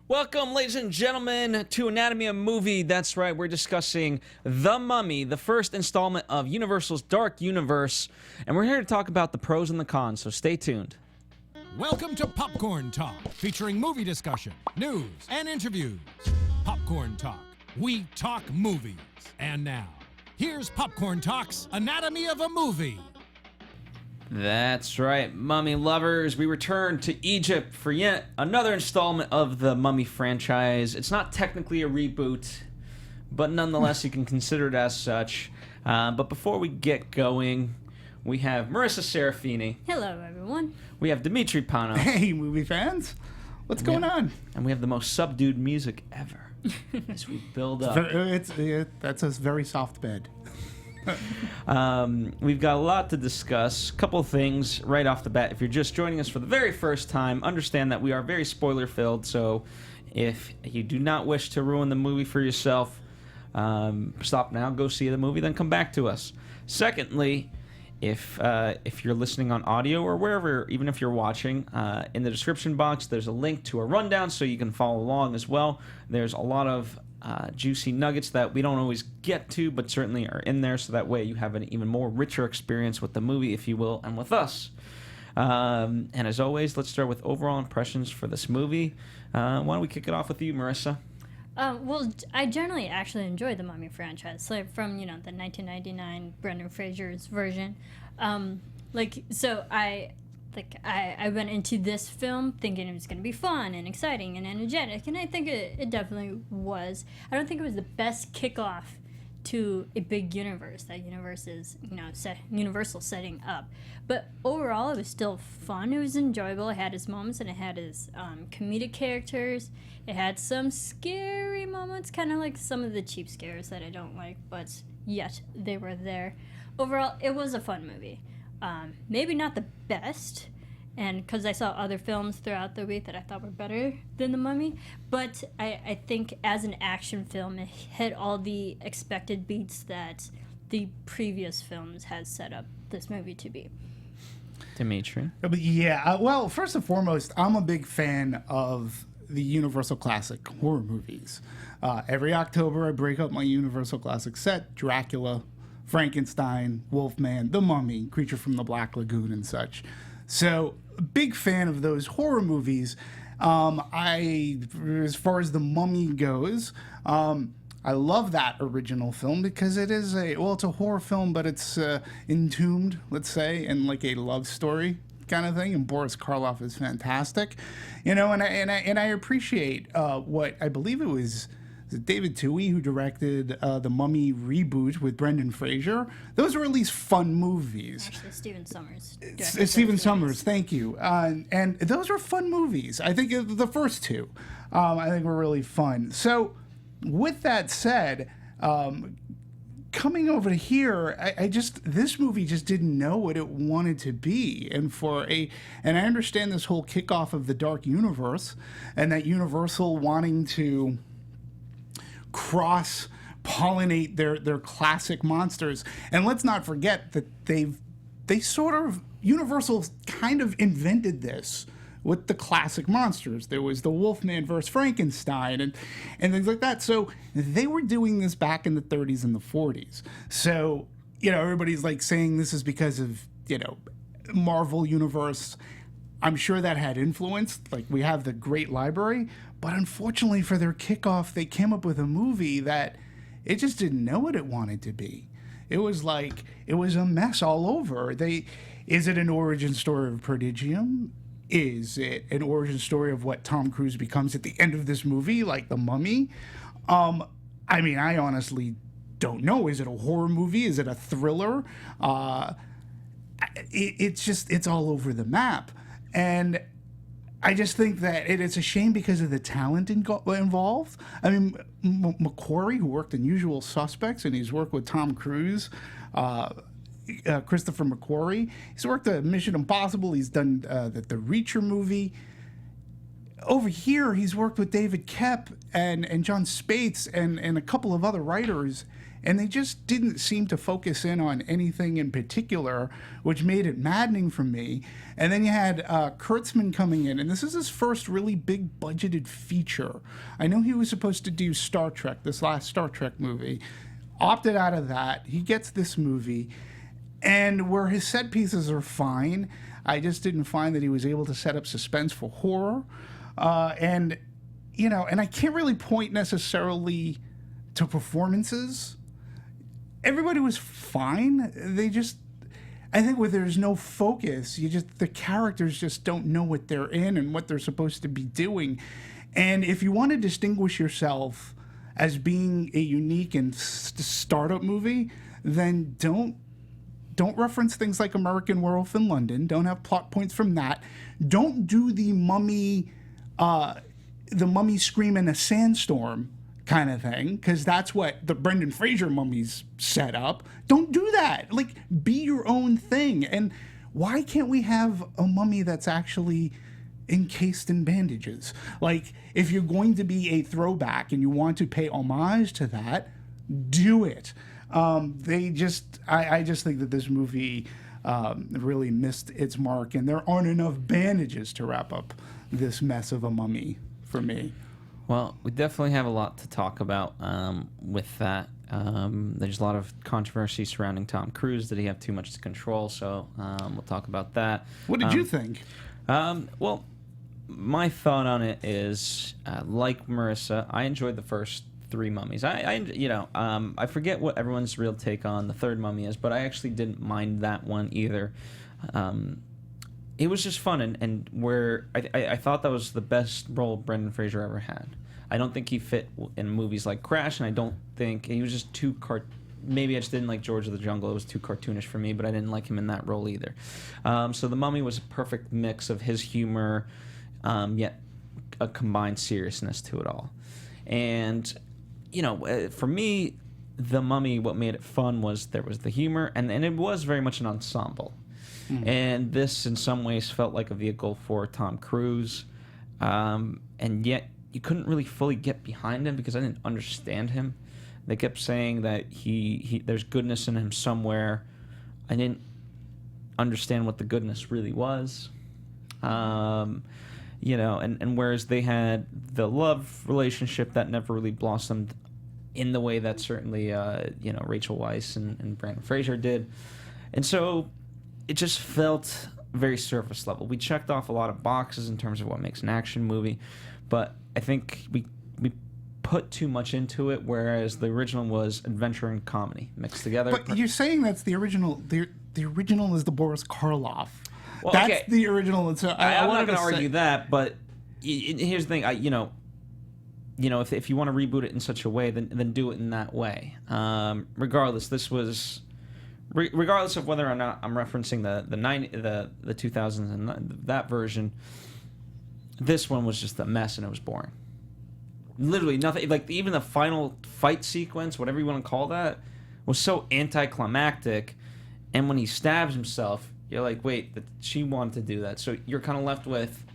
Welcome, ladies and gentlemen, to Anatomy of Movie. That's right, we're discussing The Mummy, the first installment of Universal's Dark Universe, and we're here to talk about the pros and the cons, so stay tuned. Welcome to Popcorn Talk, featuring movie discussion, news, and interviews. Popcorn Talk, we talk movies. And now, here's Popcorn Talk's Anatomy of a Movie. That's right, Mummy lovers. We return to Egypt for yet another installment of the Mummy franchise. It's not technically a reboot, but nonetheless, you can consider it as such. But before we get going, we have Marisa Serafini. Hello, everyone. We have Demetri Panos. Hey, movie fans. What's going on? And we have the most subdued music ever as we build up. That's a very soft bed. We've got a lot to discuss. A couple of things right off the bat. If you're just joining us for the very first time, understand that we are very spoiler-filled, so if you do not wish to ruin the movie for yourself, stop now, go see the movie, then come back to us. Secondly, if you're listening on audio or wherever, even if you're watching, in the description box, there's a link to a rundown so you can follow along as well. There's a lot of juicy nuggets that we don't always get to, but certainly are in there, so that way you have an even more richer experience with the movie, if you will, and with us. And as always, let's start with overall impressions for this movie. Why don't we kick it off with you, Marisa? Well, I generally actually enjoy the Mummy franchise, like from, the 1999 Brendan Fraser's version. I went into this film thinking it was going to be fun and exciting and energetic, and I think it definitely was. I don't think it was the best kickoff to a big universe that universe is, Universal setting up. But overall, it was still fun. It was enjoyable. It had its moments, and it had its comedic characters. It had some scary moments, kind of like some of the cheap scares that I don't like, but yet they were there. Overall, it was a fun movie. Maybe not the best, and because I saw other films throughout the week that I thought were better than The Mummy, but I think as an action film, it hit all the expected beats that the previous films has set up this movie to be. Demetri? Yeah, well, first and foremost, I'm a big fan of the Universal Classic horror movies. Every October, I break up my Universal Classic set, Dracula, Frankenstein, Wolfman, The Mummy, Creature from the Black Lagoon, and such. So, big fan of those horror movies. As far as The Mummy goes, I love that original film because it is it's a horror film, but it's entombed, let's say, and like a love story kind of thing. And Boris Karloff is fantastic, and I appreciate what I believe it was David Toohey who directed the Mummy reboot with Brendan Fraser. Those were at least fun movies. Actually, Stephen Sommers. Stephen Sommers, thank you. And those were fun movies. I think the first two, I think were really fun. So, with that said, coming over to here, this movie just didn't know what it wanted to be. And I understand this whole kickoff of the Dark Universe and that Universal wanting to cross-pollinate their classic monsters. And let's not forget that Universal kind of invented this with the classic monsters. There was the Wolfman versus Frankenstein and things like that. So they were doing this back in the 30s and the 40s. So, everybody's like saying this is because of, Marvel Universe. I'm sure that had influence. Like, we have the great library, but unfortunately for their kickoff, they came up with a movie that it just didn't know what it wanted to be. It was a mess all over. Is it an origin story of Prodigium? Is it an origin story of what Tom Cruise becomes at the end of this movie, like The Mummy? I honestly don't know. Is it a horror movie? Is it a thriller? It's all over the map. And I just think that it's a shame because of the talent involved. I mean, McQuarrie, who worked in Usual Suspects, and he's worked with Tom Cruise, Christopher McQuarrie. He's worked at Mission Impossible. He's done the Reacher movie. Over here, he's worked with David Koepp and John Spates and a couple of other writers. and they just didn't seem to focus in on anything in particular, which made it maddening for me. And then you had Kurtzman coming in, and this is his first really big budgeted feature. I know he was supposed to do Star Trek, this last Star Trek movie, opted out of that. He gets this movie, and where his set pieces are fine, I just didn't find that he was able to set up suspense for horror. And I can't really point necessarily to performances. Everybody was fine. I think where there's no focus, the characters just don't know what they're in and what they're supposed to be doing. And if you want to distinguish yourself as being a unique and startup movie, then don't reference things like American Werewolf in London. Don't have plot points from that. Don't do the mummy scream in a sandstorm kind of thing, because that's what the Brendan Fraser mummies set up. Don't do that. Like, be your own thing. And why can't we have a mummy that's actually encased in bandages? Like, if you're going to be a throwback and you want to pay homage to that, do it. I just think that this movie really missed its mark, and there aren't enough bandages to wrap up this mess of a mummy for me. Well, we definitely have a lot to talk about with that. There's a lot of controversy surrounding Tom Cruise. Did he have too much to control? So we'll talk about that. What did you think? Well, my thought on it is, like Marisa, I enjoyed the first 3 mummies. I forget what everyone's real take on the third mummy is, but I actually didn't mind that one either. It was just fun, and where I thought that was the best role Brendan Fraser ever had. I don't think he fit in movies like Crash, and I don't think he was just too maybe I just didn't like George of the Jungle. It was too cartoonish for me, but I didn't like him in that role either. So The Mummy was a perfect mix of his humor, yet a combined seriousness to it all. And for me, The Mummy, what made it fun was there was the humor, and it was very much an ensemble. Mm-hmm. And this, in some ways, felt like a vehicle for Tom Cruise, and yet you couldn't really fully get behind him because I didn't understand him. They kept saying that he there's goodness in him somewhere. I didn't understand what the goodness really was. And whereas they had the love relationship that never really blossomed in the way that certainly Rachel Weisz and Brendan Fraser did, and so it just felt very surface level. We checked off a lot of boxes in terms of what makes an action movie, but I think we put too much into it, whereas the original was adventure and comedy mixed together. But you're saying that's the original. The original is the Boris Karloff. Well, that's okay. the original. And so I'm not going to argue that, but here's the thing. If you want to reboot it in such a way, then do it in that way. Regardless, this was. Regardless of whether or not I'm referencing the 2000s and that version, this one was just a mess and it was boring. Literally nothing. Like, even the final fight sequence, whatever you want to call that, was so anticlimactic. And when he stabs himself, you're like, wait, she wanted to do that. So you're kind of left with,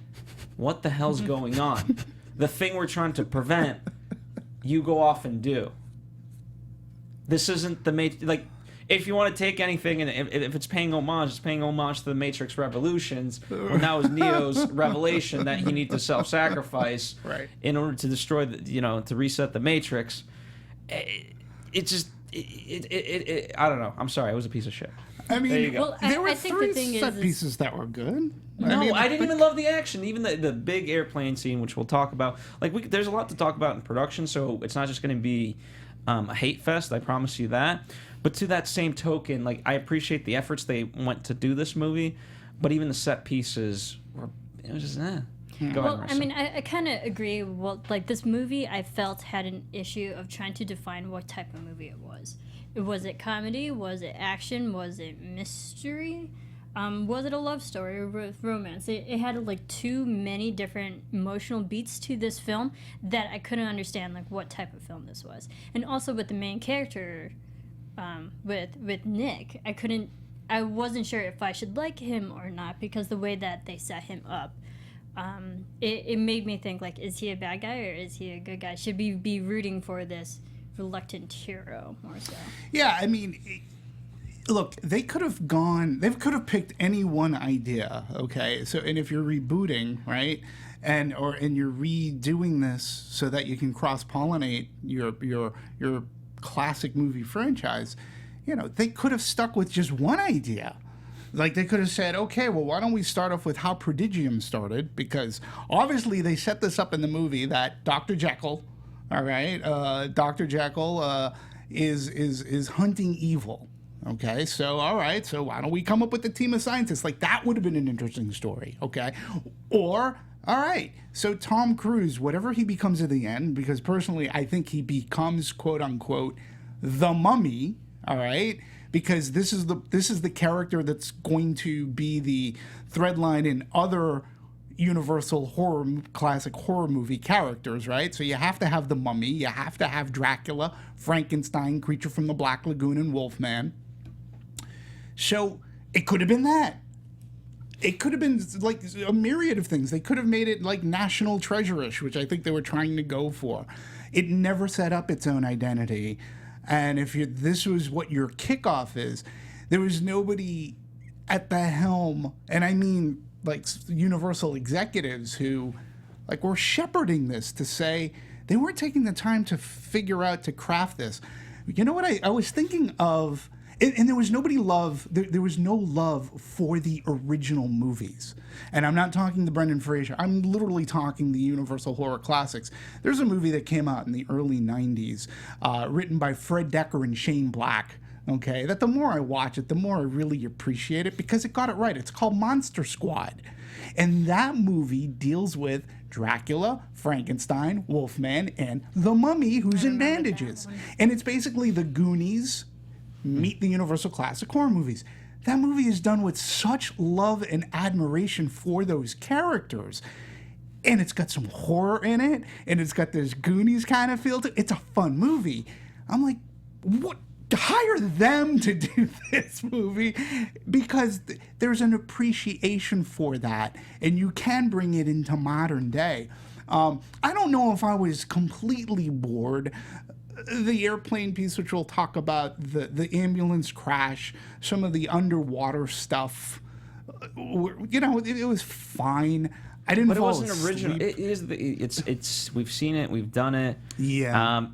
what the hell's going on? The thing we're trying to prevent, you go off and do. This isn't the if you want to take anything, and if it's paying homage, it's paying homage to the Matrix Revolutions, when that was Neo's revelation that he needed to self-sacrifice in order to destroy to reset the Matrix. I don't know. I'm sorry. It was a piece of shit. I mean, there you go. Well, there were I think 3 the thing set is pieces that were good. No, I didn't even love the action. Even the big airplane scene, which we'll talk about. There's a lot to talk about in production, so it's not just going to be a hate fest. I promise you that. But to that same token, I appreciate the efforts they went to do this movie, but even the set pieces it was just Go ahead, Marisa. I mean, I kind of agree. Well, this movie, I felt had an issue of trying to define what type of movie it was. Was it comedy? Was it action? Was it mystery? Was it a love story with romance? It had too many different emotional beats to this film that I couldn't understand what type of film this was. And also with the main character, with Nick, I wasn't sure if I should like him or not, because the way that they set him up, it made me think, is he a bad guy or is he a good guy? Should we be rooting for this reluctant hero more so. Yeah, I mean, look, they could have picked any one idea, okay? So, and if you're rebooting, right, and you're redoing this so that you can cross-pollinate your classic movie franchise, they could have stuck with just one idea. Like, they could have said, okay, well, why don't we start off with how Prodigium started? Because obviously they set this up in the movie that Dr. Jekyll, all right, Dr. Jekyll is hunting evil. Okay, so all right, so why don't we come up with a team of scientists? Like, that would have been an interesting story, okay? Or, all right, so Tom Cruise, whatever he becomes at the end, because personally I think he becomes, quote unquote, the Mummy, all right? Because this is the character that's going to be the thread line in other Universal classic horror movie characters, right? So you have to have the Mummy, you have to have Dracula, Frankenstein, Creature from the Black Lagoon, and Wolfman. So it could have been that. It could have been like a myriad of things. They could have made it like National Treasure-ish, which I think they were trying to go for. It never set up its own identity. And if this was what your kickoff is, there was nobody at the helm, and I mean like Universal executives who like were shepherding this to say they weren't taking the time to figure out to craft this. You know what I was thinking of, and there was there was no love for the original movies. And I'm not talking the Brendan Fraser. I'm literally talking the Universal horror classics. There's a movie that came out in the early 90s, written by Fred Dekker and Shane Black. Okay, that the more I watch it, the more I really appreciate it because it got it right. It's called Monster Squad. And that movie deals with Dracula, Frankenstein, Wolfman, and the Mummy who's in bandages. And it's basically the Goonies meet the Universal classic horror movies. That movie is done with such love and admiration for those characters. And it's got some horror in it, and it's got this Goonies kind of feel to it. It's a fun movie. I'm like, what? Hire them to do this movie because there's an appreciation for that, and you can bring it into modern day. I don't know if I was completely bored. The airplane piece, which we'll talk about, the ambulance crash, some of the underwater stuff, it was fine. I didn't. But it fall wasn't asleep. original. It's. We've seen it. We've done it. Yeah.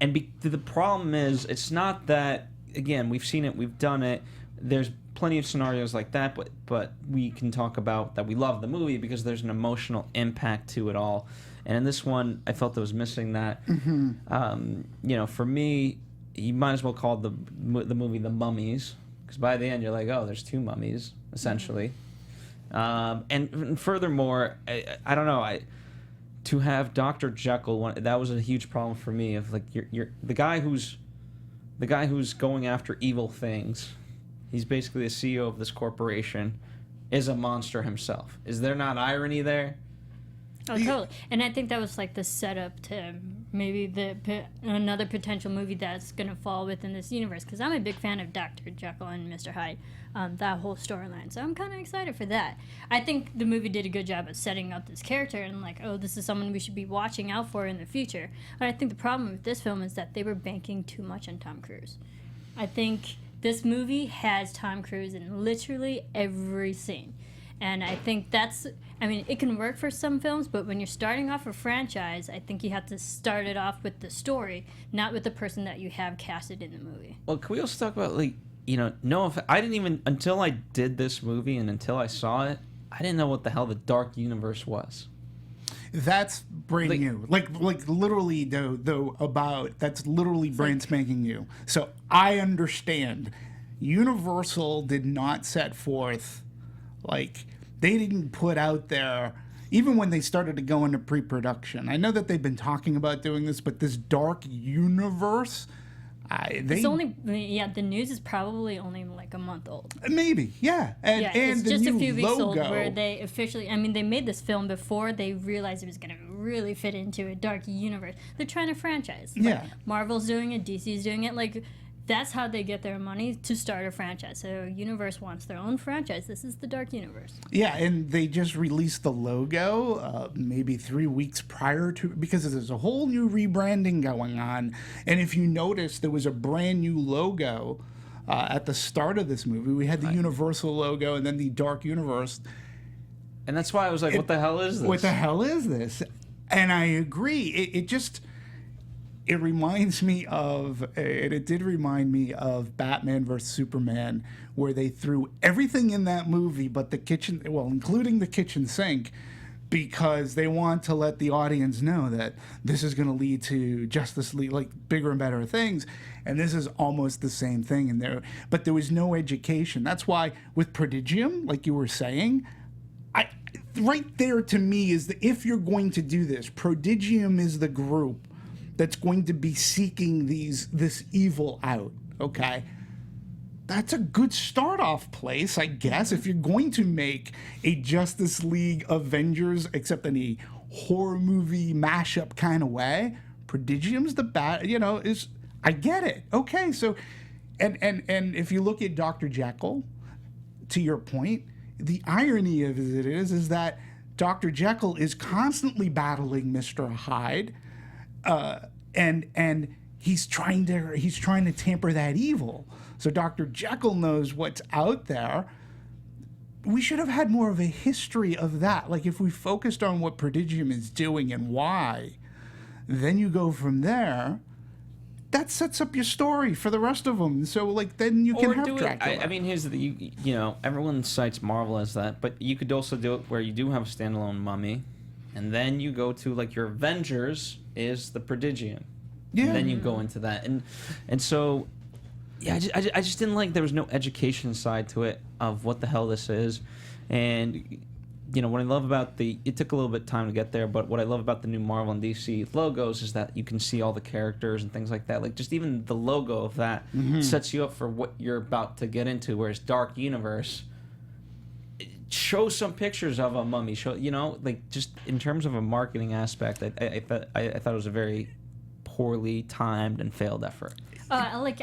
The problem is, it's not that. Again, we've seen it. We've done it. There's plenty of scenarios like that, but we can talk about that we love the movie because there's an emotional impact to it all. And in this one, I felt it was missing that. Mm-hmm. For me, you might as well call the movie The Mummies because by the end you're like, oh, there's two mummies essentially. And furthermore, I don't know. To have Dr. Jekyll, that was a huge problem for me. Of like you're the guy who's going after evil things. He's basically the CEO of this corporation. Is a monster himself. Is there not irony there? Oh, totally. And I think that was like the setup to maybe another potential movie that's going to fall within this universe. Because I'm a big fan of Dr. Jekyll and Mr. Hyde, that whole storyline. So I'm kind of excited for that. I think the movie did a good job of setting up this character and like, oh, this is someone we should be watching out for in the future. But I think the problem with this film is that they were banking too much on Tom Cruise. I think this movie has Tom Cruise in literally every scene. And I think it can work for some films, but when you're starting off a franchise, I think you have to start it off with the story, not with the person that you have casted in the movie. Well, can we also talk about, I didn't even, until I did this movie and until I saw it, I didn't know what the hell the Dark Universe was. That's brand new. Like literally, that's literally brand spanking new. So I understand. Universal did not set forth, they didn't put out there, even when they started to go into pre-production. I know that they've been talking about doing this, but this Dark Universe, the news is probably only like a month old. Maybe, yeah. And it's the just new a few weeks logo, old where they officially, they made this film before they realized it was going to really fit into a dark universe. They're trying to franchise. Yeah. Marvel's doing it, DC's doing it. that's how they get their money to start a franchise. So Universe wants their own franchise. This is the Dark Universe. Yeah, and they just released the logo maybe 3 weeks prior to, because there's a whole new rebranding going on. And if you notice, there was a brand new logo at the start of this movie. We had the Universal logo and then the Dark Universe. And that's why I was like, what the hell is this? What the hell is this? And I agree. It reminds me of, and it did remind me of Batman vs. Superman, where they threw everything in that movie but the kitchen, well, including the kitchen sink, because they want to let the audience know that this is going to lead to Justice League, like bigger and better things. And this is almost the same thing in there. But there was no education. That's why with Prodigium, like you were saying, right there to me is that if you're going to do this, Prodigium is the group that's going to be seeking this evil out, okay? That's a good start-off place, I guess, if you're going to make a Justice League Avengers, except in a horror movie mashup kind of way. Prodigium's the bad, is, I get it. Okay, so, and if you look at Dr. Jekyll, to your point, the irony of it is that Dr. Jekyll is constantly battling Mr. Hyde, and he's trying to tamper that evil. So Dr. Jekyll knows what's out there. We should have had more of a history of that. Like if we focused on what Prodigium is doing and why, then you go from there. That sets up your story for the rest of them. So like then you can have Dracula. I mean, here's the everyone cites Marvel as that, but you could also do it where you do have a standalone Mummy, and then you go to like your Avengers is the Prodigium. Yeah. And then you go into that, and so yeah, I just didn't like there was no education side to it of what the hell this is, and what I love about it took a little bit of time to get there, but what I love about the new Marvel and DC logos is that you can see all the characters and things like that. Like just even the logo of that sets you up for what you're about to get into. Whereas Dark Universe shows some pictures of a mummy, like just in terms of a marketing aspect, I thought it was a very poorly timed and failed effort. I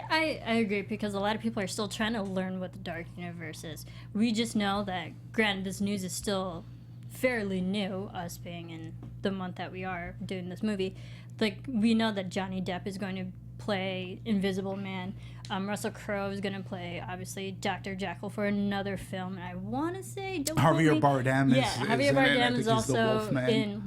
agree, because a lot of people are still trying to learn what the Dark Universe is. We just know that, granted, this news is still fairly new, us being in the month that we are doing this movie. Like, we know that Johnny Depp is going to play Invisible Man. Russell Crowe is going to play, obviously, Dr. Jekyll for another film. And I want to say... Javier Bardem is Javier Bardem is also in,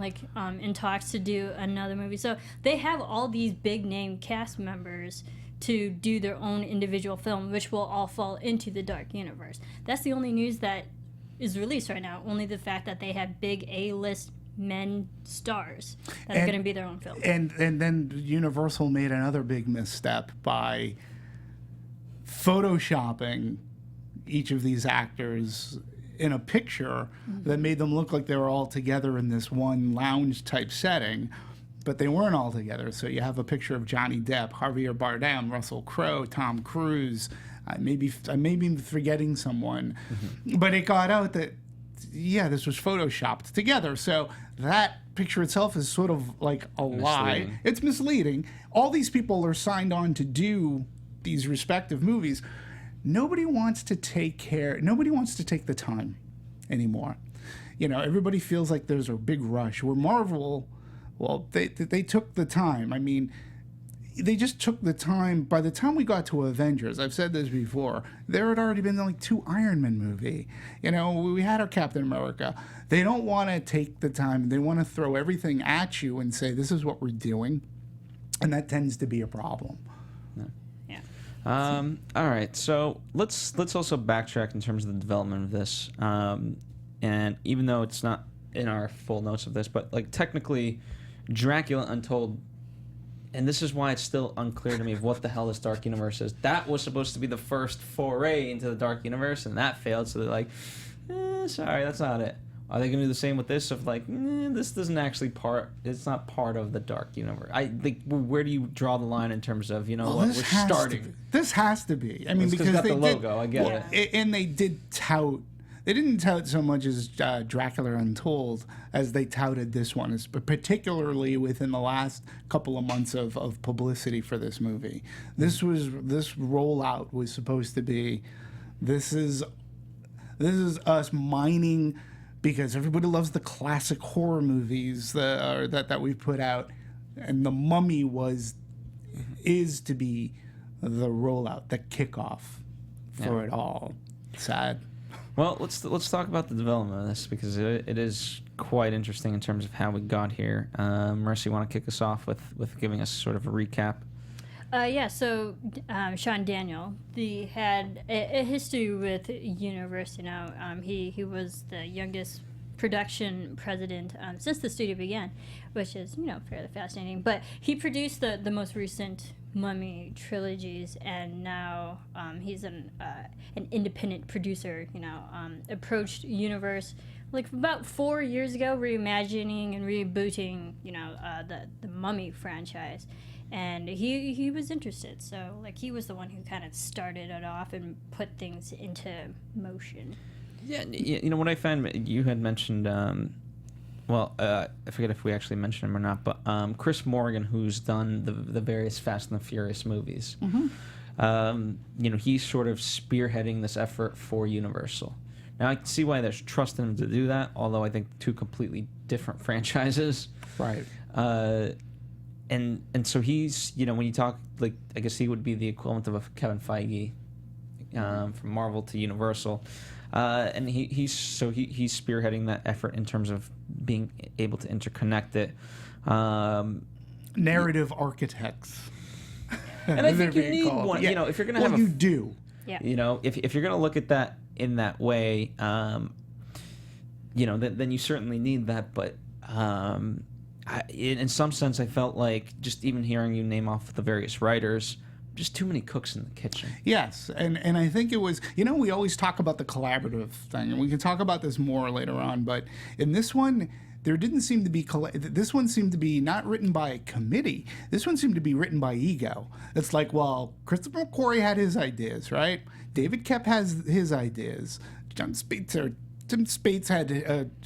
in talks to do another movie. So they have all these big-name cast members to do their own individual film, which will all fall into the Dark Universe. That's the only news that is released right now. Only the fact that they have big A-list men stars that are going to be their own film. And then Universal made another big misstep by photoshopping each of these actors in a picture that made them look like they were all together in this one lounge type setting, but they weren't all together. So you have a picture of Johnny Depp, Javier Bardem, Russell Crowe, Tom Cruise. I may be forgetting someone, but it got out that this was photoshopped together. So that picture itself is sort of like a lie. It's misleading. All these people are signed on to do these respective movies. Nobody wants to take the time anymore. Everybody feels like there's a big rush. Where Marvel, well, they took the time. I mean, they just took the time. By the time we got to Avengers, I've said this before, there had already been like 2 Iron Man movie. We had our Captain America. They don't want to take the time. They want to throw everything at you and say, this is what we're doing. And that tends to be a problem. All right, so let's also backtrack in terms of the development of this. And even though it's not in our full notes of this, but like technically, Dracula Untold, and this is why it's still unclear to me of what the hell this Dark Universe is. That was supposed to be the first foray into the Dark Universe, and that failed. So they're like, sorry, that's not it. Are they going to do the same with this? Of like, this doesn't actually it's not part of the Dark Universe. Where do you draw the line in terms of, we're starting? This has to be. I mean, because got they the logo. I get it. And they did tout they didn't tout it so much as Dracula Untold as they touted this one, particularly within the last couple of months of publicity for this movie. This rollout was supposed to be, this is us mining, because everybody loves the classic horror movies that we've put out, and The Mummy is to be the rollout, the kickoff for it all. Sad. Well, let's talk about the development of this, because it is quite interesting in terms of how we got here. Marisa, you want to kick us off with giving us sort of a recap? So Sean Daniel, he had a history with Universe. He was the youngest production president since the studio began, which is fairly fascinating. But he produced the most recent Mummy trilogies, and now he's an independent producer. Approached Universe like about 4 years ago, reimagining and rebooting the Mummy franchise. And he was interested, so like he was the one who kind of started it off and put things into motion. Yeah, what I found, you had mentioned, I forget if we actually mentioned him or not, but Chris Morgan, who's done the various Fast and the Furious movies, he's sort of spearheading this effort for Universal. Now I can see why there's trust in him to do that, although I think two completely different franchises. Right. And so he's, when you talk, like, I guess he would be the equivalent of a Kevin Feige from Marvel to Universal. And he's spearheading that effort in terms of being able to interconnect it. Narrative architects. And I think you need one. Yeah. If you're going to have you do. Yeah. If you're going to look at that in that way, then you certainly need that. But in some sense, I felt like just even hearing you name off the various writers, just too many cooks in the kitchen. Yes, and I think it was, we always talk about the collaborative thing, and we can talk about this more later on, but in this one, there didn't seem to be, this one seemed to be not written by a committee. This one seemed to be written by ego. It's like, well, Christopher McQuarrie had his ideas, right? David Koepp has his ideas. Tim Spates had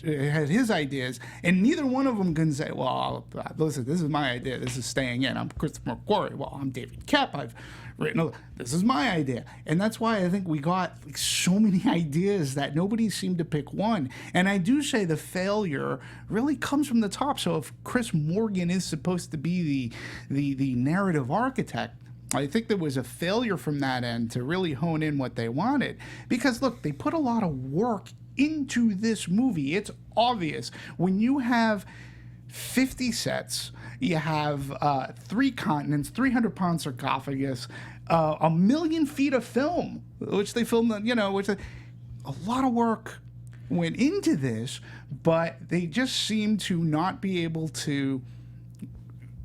his ideas, and neither one of them can say, well, listen, this is my idea. This is staying in. I'm Christopher McQuarrie. Well, I'm David Koepp. I've written, this is my idea. And that's why I think we got so many ideas that nobody seemed to pick one. And I do say the failure really comes from the top. So if Chris Morgan is supposed to be the narrative architect, I think there was a failure from that end to really hone in what they wanted. Because, look, they put a lot of work into this movie. It's obvious. When you have 50 sets, you have 3 continents, 300-pound sarcophagus, 1 million feet of film, which they filmed, a lot of work went into this, but they just seem to not be able to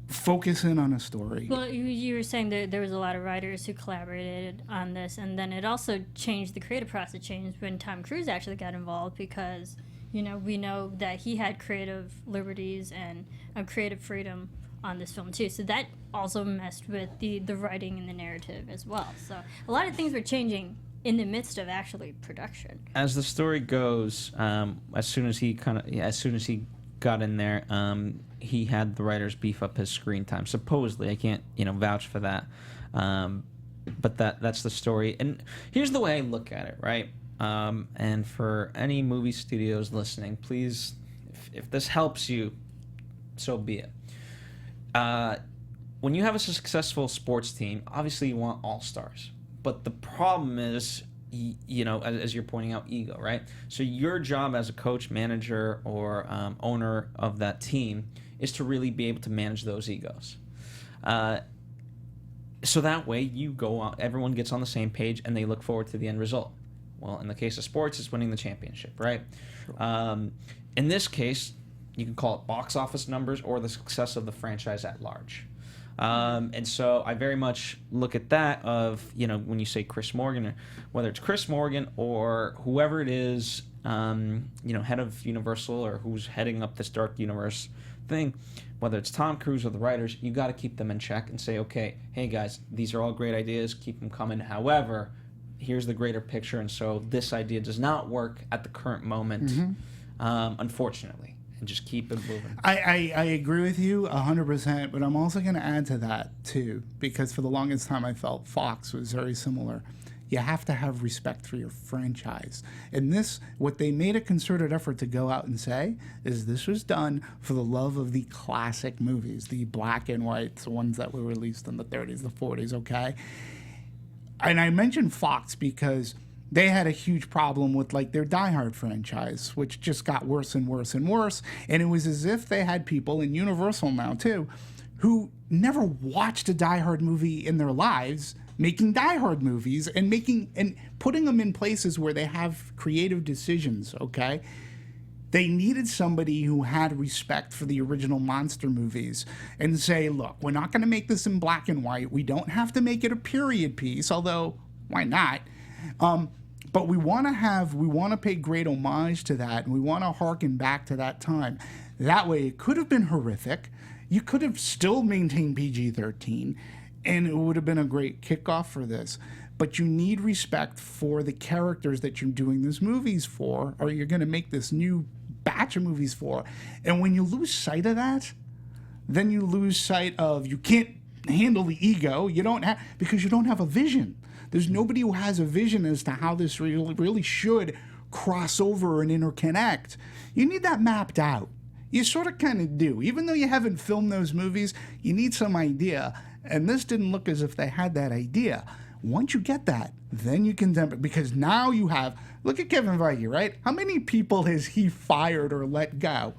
focus in on a story. Well, you were saying that there was a lot of writers who collaborated on this, and then it also changed, the creative process changed when Tom Cruise actually got involved, because we know that he had creative liberties and creative freedom on this film too, so that also messed with the writing and the narrative as well. So a lot of things were changing in the midst of actually production. As the story goes, as soon as he got in there, he had the writers beef up his screen time. Supposedly, I can't vouch for that, but that's the story. And here's the way I look at it, right? And for any movie studios listening, please, if this helps you, so be it. When you have a successful sports team, obviously you want all-stars, but the problem is, as you're pointing out, ego, right? So your job as a coach, manager, or owner of that team is to really be able to manage those egos. So that way you go on, everyone gets on the same page and they look forward to the end result. Well, in the case of sports, it's winning the championship, right? Sure. In this case, you can call it box office numbers or the success of the franchise at large. And so I very much look at that of, when you say Chris Morgan, whether it's Chris Morgan or whoever it is, head of Universal or who's heading up this dark universe thing, whether it's Tom Cruise or the writers, you got to keep them in check and say, okay, hey guys, these are all great ideas, keep them coming. However, here's the greater picture, and so this idea does not work at the current moment, unfortunately, and just keep it moving. I agree with you 100%, but I'm also going to add to that too, because for the longest time I felt Fox was very similar. You have to have respect for your franchise. And this, what they made a concerted effort to go out and say, is this was done for the love of the classic movies, the black and white, the ones that were released in the 30s, the 40s, okay? And I mentioned Fox because they had a huge problem with like their Die Hard franchise, which just got worse and worse and worse. And it was as if they had people, in Universal now too, who never watched a Die Hard movie in their lives, making Die Hard movies and putting them in places where they have creative decisions, okay? They needed somebody who had respect for the original monster movies and say, look, we're not going to make this in black and white. We don't have to make it a period piece, although why not? But we want to pay great homage to that, and we want to harken back to that time. That way, it could have been horrific. You could have still maintained PG-13, and it would have been a great kickoff for this. But you need respect for the characters that you're doing these movies for, or you're going to make this new batch of movies for. And when you lose sight of that, then you lose sight of, you can't handle the ego. You don't have, because you don't have a vision. There's nobody who has a vision as to how this really should cross over and interconnect. You need that mapped out. You sort of kind of do. Even though you haven't filmed those movies, you need some idea. And this didn't look as if they had that idea. Once you get that, then you can temper, because now you have, look at Kevin Feige, right? How many people has he fired or let go?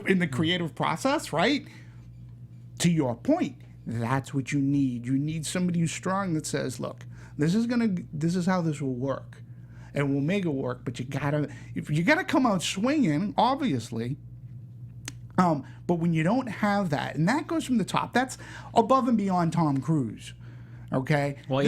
In the creative process, right? To your point, that's what you need. You need somebody who's strong that says, look, this is how this will work. And we'll make it work, but you gotta come out swinging, obviously. But when you don't have that, and that goes from the top, that's above and beyond Tom Cruise. Okay. Well,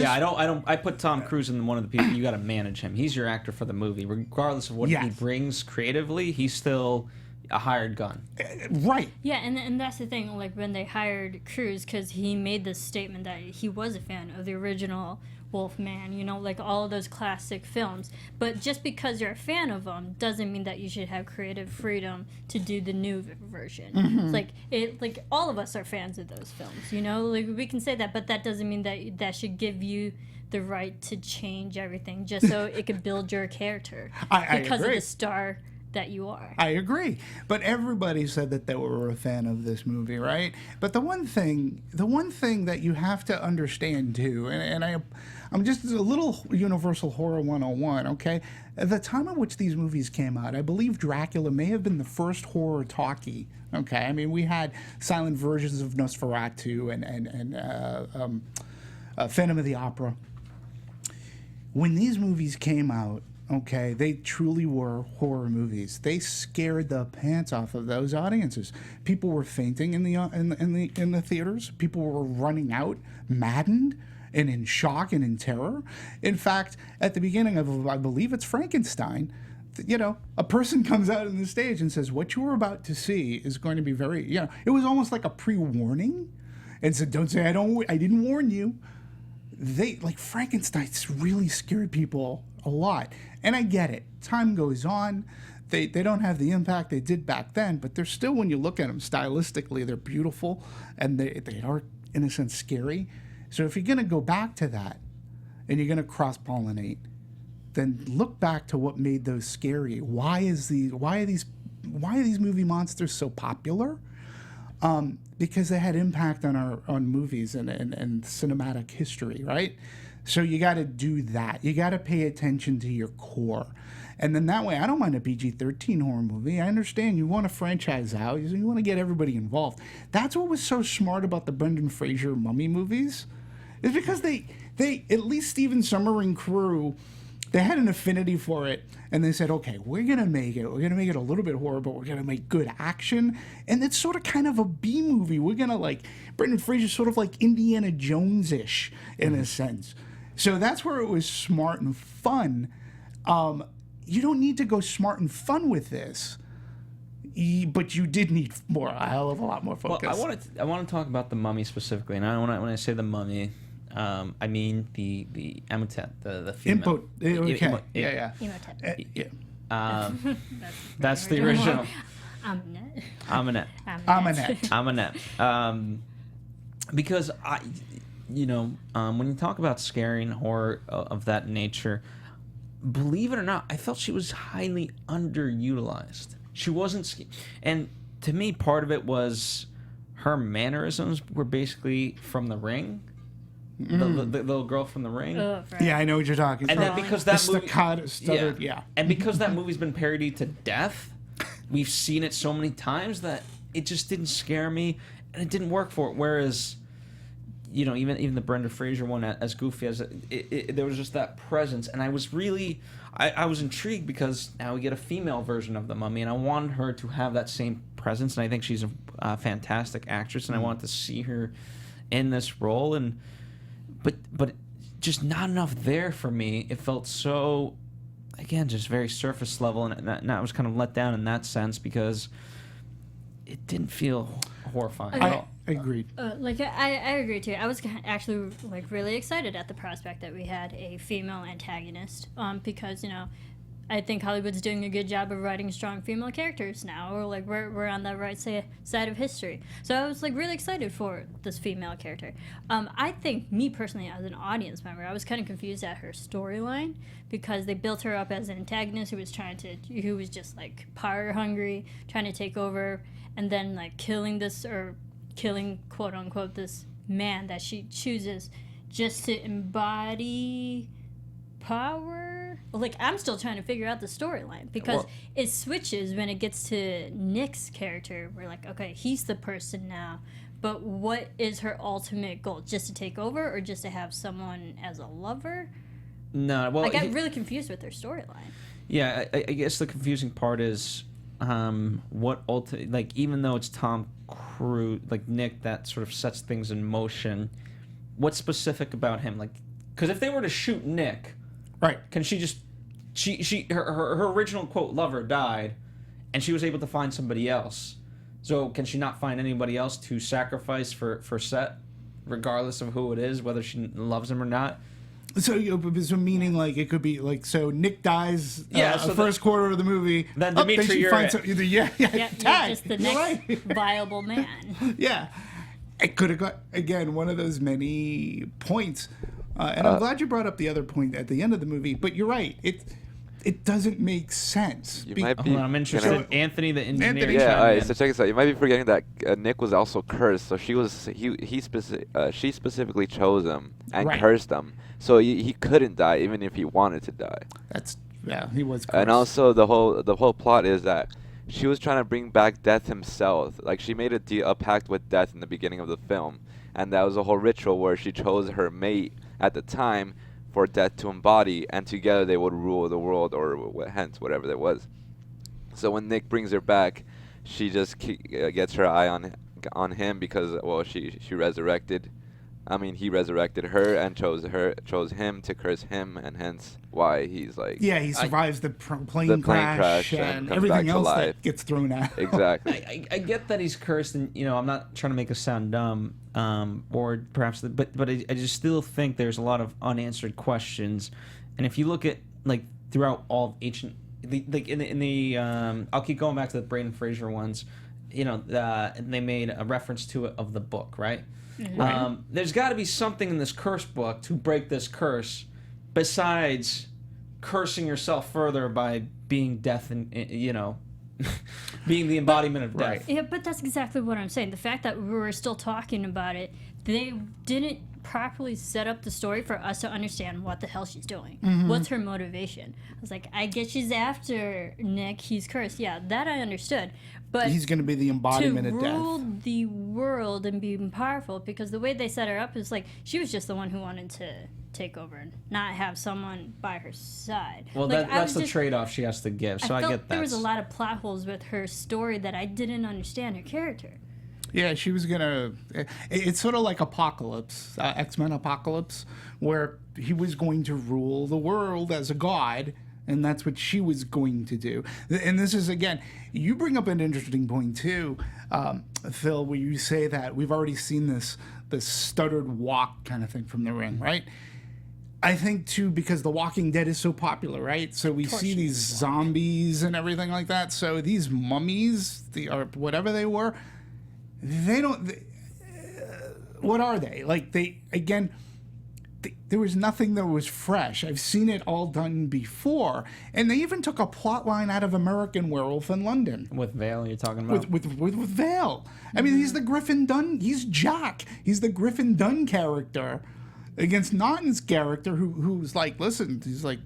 I put Tom Cruise in one of the people. You got to manage him. He's your actor for the movie, regardless of what he brings creatively. He's still a hired gun. Right. Yeah, and that's the thing. Like when they hired Cruise, because he made this statement that he was a fan of the original Wolfman, like all of those classic films. But just because you're a fan of them doesn't mean that you should have creative freedom to do the new version. It's like all of us are fans of those films, like we can say that, but that doesn't mean that should give you the right to change everything just so it could build your character because of the star that you are. I agree. But everybody said that they were a fan of this movie, right? But the one thing that you have to understand too, and I'm just a little Universal Horror 101, okay? At the time at which these movies came out, I believe Dracula may have been the first horror talkie, okay? I mean, we had silent versions of Nosferatu and Phantom of the Opera. When these movies came out, okay, they truly were horror movies. They scared the pants off of those audiences. People were fainting in the theaters. People were running out, maddened and in shock and in terror. In fact, at the beginning of, I believe it's Frankenstein, a person comes out on the stage and says, "What you are about to see is going to be very," it was almost like a pre-warning, and said, "Don't say I didn't warn you." Frankenstein really scared people a lot. And I get it. Time goes on. They don't have the impact they did back then, but they're still, when you look at them stylistically, they're beautiful, and they are, in a sense, scary. So if you're going to go back to that, and you're going to cross-pollinate, then look back to what made those scary. Why are these movie monsters so popular? Because they had impact on movies and cinematic history, right? So you got to do that. You got to pay attention to your core. And then that way, I don't mind a PG-13 horror movie. I understand you want to franchise out. You want to get everybody involved. That's what was so smart about the Brendan Fraser Mummy movies. Is because they at least Stephen Sommer and crew, they had an affinity for it. And they said, okay, we're going to make it a little bit horror, but we're going to make good action. And it's sort of kind of a B movie. We're going to Brendan Fraser's sort of like Indiana Jones-ish in a sense. So that's where it was smart and fun. You don't need to go smart and fun with this, but you did need a hell of a lot more focus. Well, I want to talk about the Mummy specifically, and when I say the Mummy, I mean the Ahmanet, the female. Okay. Yeah. Emotep. Yeah. That's the original. Ahmanet. Ahmanet. Because when you talk about scary and horror of that nature, believe it or not, I felt she was highly underutilized. She wasn't, and to me, part of it was her mannerisms were basically from The Ring. The little girl from The Ring. Oh, right. Yeah, I know what you're talking about. And then because that movie, stuttered, yeah. And because that movie's been parodied to death, we've seen it so many times that it just didn't scare me, and it didn't work for it. Whereas, even the Brenda Fraser one, as goofy as it, there was just that presence, and I was really, I was intrigued because now we get a female version of the Mummy, and I wanted her to have that same presence, and I think she's a fantastic actress, and I wanted to see her in this role, but just not enough there for me. It felt so, again, just very surface level, and I was kind of let down in that sense because it didn't feel horrifying at all. I agreed. I agree too. I was actually really excited at the prospect that we had a female antagonist, because I think Hollywood's doing a good job of writing strong female characters now, or we're on the right side of history. So I was really excited for this female character. I think, me personally, as an audience member, I was kind of confused at her storyline because they built her up as an antagonist who was just power hungry, trying to take over, and then killing quote unquote this man that she chooses just to embody power. I'm still trying to figure out the storyline because it switches when it gets to Nick's character. We're okay, he's the person now, but what is her ultimate goal? Just to take over, or just to have someone as a lover? No, well, I got really confused with her storyline. Yeah, I guess the confusing part is what ultimately, even though it's Tom Cruise, Nick, that sort of sets things in motion. What's specific about him? Because if they were to shoot Nick, right? Can she just her original quote lover died, and she was able to find somebody else. So can she not find anybody else to sacrifice for Set, regardless of who it is, whether she loves him or not? So meaning it could be so Nick dies so the first quarter of the movie. Then Demetri, you're finds you're just the next viable man. Yeah, it could have got again one of those many points, and I'm glad you brought up the other point at the end of the movie. But you're right, it doesn't make sense. I'm interested. Anthony, the engineer. Yeah, all right. So check this out. You might be forgetting that Nick was also cursed. So she specifically chose him and cursed him. So he couldn't die even if he wanted to die. He was cursed. And also the whole plot is that she was trying to bring back Death himself. She made a pact with Death in the beginning of the film, and that was a whole ritual where she chose her mate at the time for Death to embody, and together they would rule the world, or hence whatever that was. So when Nick brings her back, she just gets her eye on him because she resurrected. I mean, he resurrected her and chose him to curse him, and hence why he's he survives the plane crash and everything else that gets thrown at. Exactly. I get that he's cursed, and I'm not trying to make us sound dumb, or perhaps, but I just still think there's a lot of unanswered questions, and if you look at throughout all of ancient, in the I'll keep going back to the Brendan Fraser ones, they made a reference to it of the book, right? Mm-hmm. There's got to be something in this curse book to break this curse, besides cursing yourself further by being death and being the embodiment of death. Right. Yeah, but that's exactly what I'm saying. The fact that we were still talking about it, they didn't properly set up the story for us to understand what the hell she's doing. Mm-hmm. What's her motivation? I was I get she's after Nick. He's cursed. Yeah, that I understood. But he's going to be the embodiment of death. To rule the world and be powerful, because the way they set her up is she was just the one who wanted to take over and not have someone by her side. Well, that's the trade-off she has to give, so I get that. There was a lot of plot holes with her story that I didn't understand her character. Yeah, she was gonna. It's sort of like Apocalypse, X-Men Apocalypse, where he was going to rule the world as a god, And that's what she was going to do. And this is, again, you bring up an interesting point, too, Phil, where you say that we've already seen this stuttered walk kind of thing from the ring, right? I think, too, because The Walking Dead is so popular, right? So we see these zombies and everything like that. So these mummies, or whatever they were, they don't... what are they? Like, there was nothing that was fresh. I've seen it all done before. And they even took a plot line out of American Werewolf in London. With Vale, you're talking about? With Vale. I mean, he's the Griffin Dunn. He's Jack. He's the Griffin Dunn character against Naughton's character who's like, listen, he's like,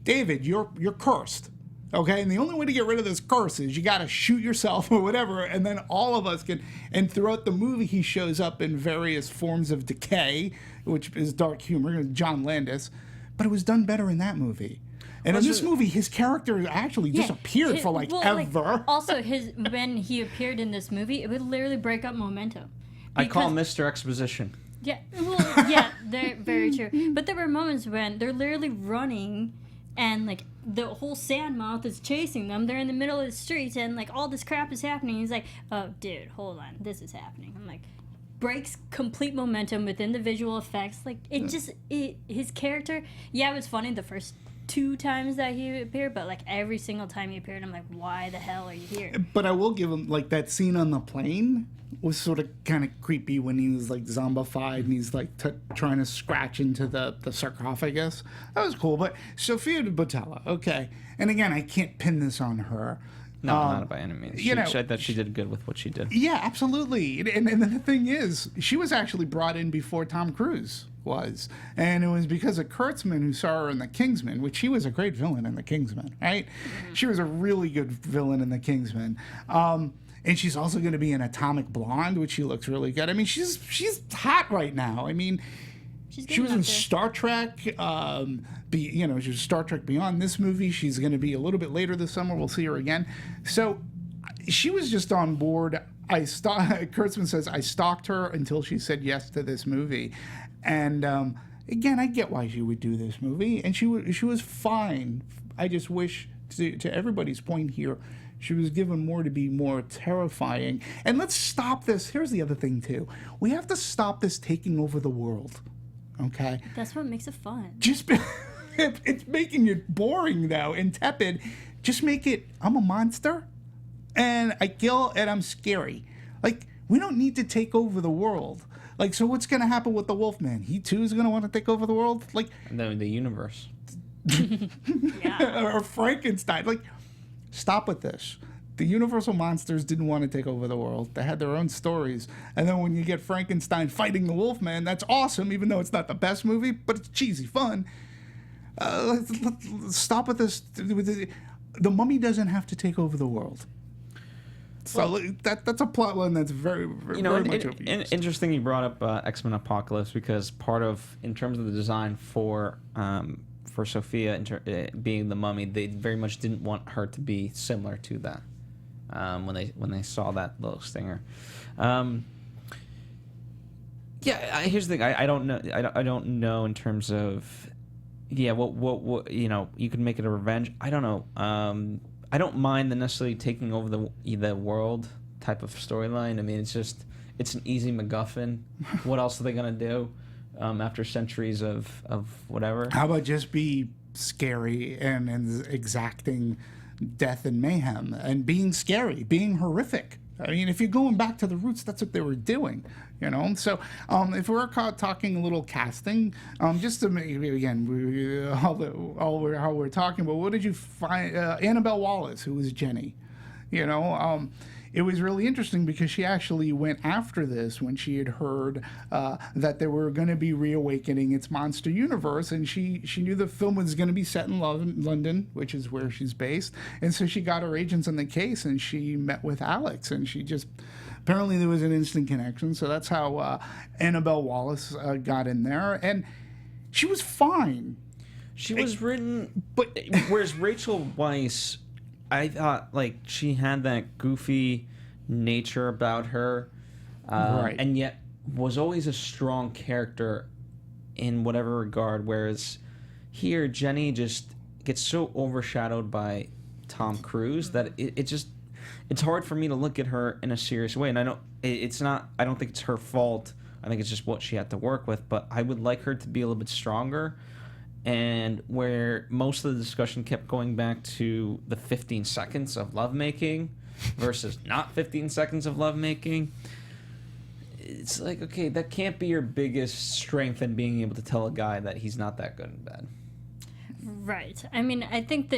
David, you're cursed. Okay, and the only way to get rid of this curse is you got to shoot yourself or whatever, and then all of us can. And throughout the movie, he shows up in various forms of decay, which is dark humor, John Landis. But it was done better in that movie. And in this movie, his character actually disappeared for ever. Also, when he appeared in this movie, it would literally break up momentum. I call him Mr. Exposition. Yeah, well, yeah, they're very true. But there were moments when they're literally running, and like the whole sandmouth is chasing them. They're in the middle of the streets, and like all this crap is happening. He's like, "Oh, dude, hold on, this is happening." I'm like, breaks complete momentum within the visual effects. Like his character. Yeah, it was funny the first 2 times that he appeared, but like every single time he appeared, I'm like, why the hell are you here? But I will give him, like, that scene on the plane was sort of kind of creepy when he was like zombified and he's like trying to scratch into the sarcophagus. That was cool. But Sofia Boutella, okay, and again, I can't pin this on her. No, not by any means. I thought she did good with what she did. Yeah, absolutely. And the thing is, she was actually brought in before Tom Cruise was. And it was because of Kurtzman, who saw her in The Kingsman, which she was a great villain in The Kingsman, right? Mm-hmm. She was a really good villain in The Kingsman. And she's also going to be in Atomic Blonde, which she looks really good. I mean, she's hot right now. I mean... She was in Star Trek, she was Star Trek Beyond this movie. She's going to be a little bit later this summer. We'll see her again. So she was just on board. Kurtzman says, I stalked her until she said yes to this movie. And again, I get why she would do this movie. And she was fine. I just wish, to everybody's point here, she was given more to be more terrifying. And let's stop this. Here's the other thing, too. We have to stop this taking over the world. Okay. That's what makes it fun. It's making it boring though and tepid. Just make it, I'm a monster and I kill and I'm scary. Like, we don't need to take over the world. Like, so what's going to happen with the Wolfman? He too is going to want to take over the world? Like, the universe. Or Frankenstein. Like, stop with this. The Universal monsters didn't want to take over the world. They had their own stories. And then when you get Frankenstein fighting the Wolfman, that's awesome, even though it's not the best movie, but it's cheesy fun. Let's stop with this. The Mummy doesn't have to take over the world. So that's a plot line that's very, very, very much overused. Interesting you brought up X-Men Apocalypse, because in terms of the design for Sophia being the Mummy, they very much didn't want her to be similar to that. When they saw that little stinger, here's the thing. I don't know. I don't know in terms of, what you could make it a revenge. I don't know. I don't mind the necessarily taking over the world type of storyline. I mean, it's an easy MacGuffin. What else are they gonna do after centuries of whatever? How about just be scary and exacting death and mayhem and being scary, being horrific. I mean, if you're going back to the roots, that's what they were doing, So if we're talking a little casting, just to make, again, how we're talking about, what did you find? Annabelle Wallis, who was Jenny, It was really interesting because she actually went after this when she had heard that they were going to be reawakening its monster universe, and she knew the film was going to be set in London, which is where she's based, and so she got her agents on the case, and she met with Alex, and she just apparently there was an instant connection. So that's how Annabelle Wallis got in there, and she was fine. She was written, but whereas Rachel Weisz, I thought, like, she had that goofy nature about her, right, and yet was always a strong character in whatever regard, whereas here Jenny just gets so overshadowed by Tom Cruise that it's hard for me to look at her in a serious way. And I don't think it's her fault. I think it's just what she had to work with. But I would like her to be a little bit stronger. And where most of the discussion kept going back to the 15 seconds of lovemaking versus not 15 seconds of lovemaking, it's like, okay, that can't be your biggest strength in being able to tell a guy that he's not that good in bed. Right. I mean, I think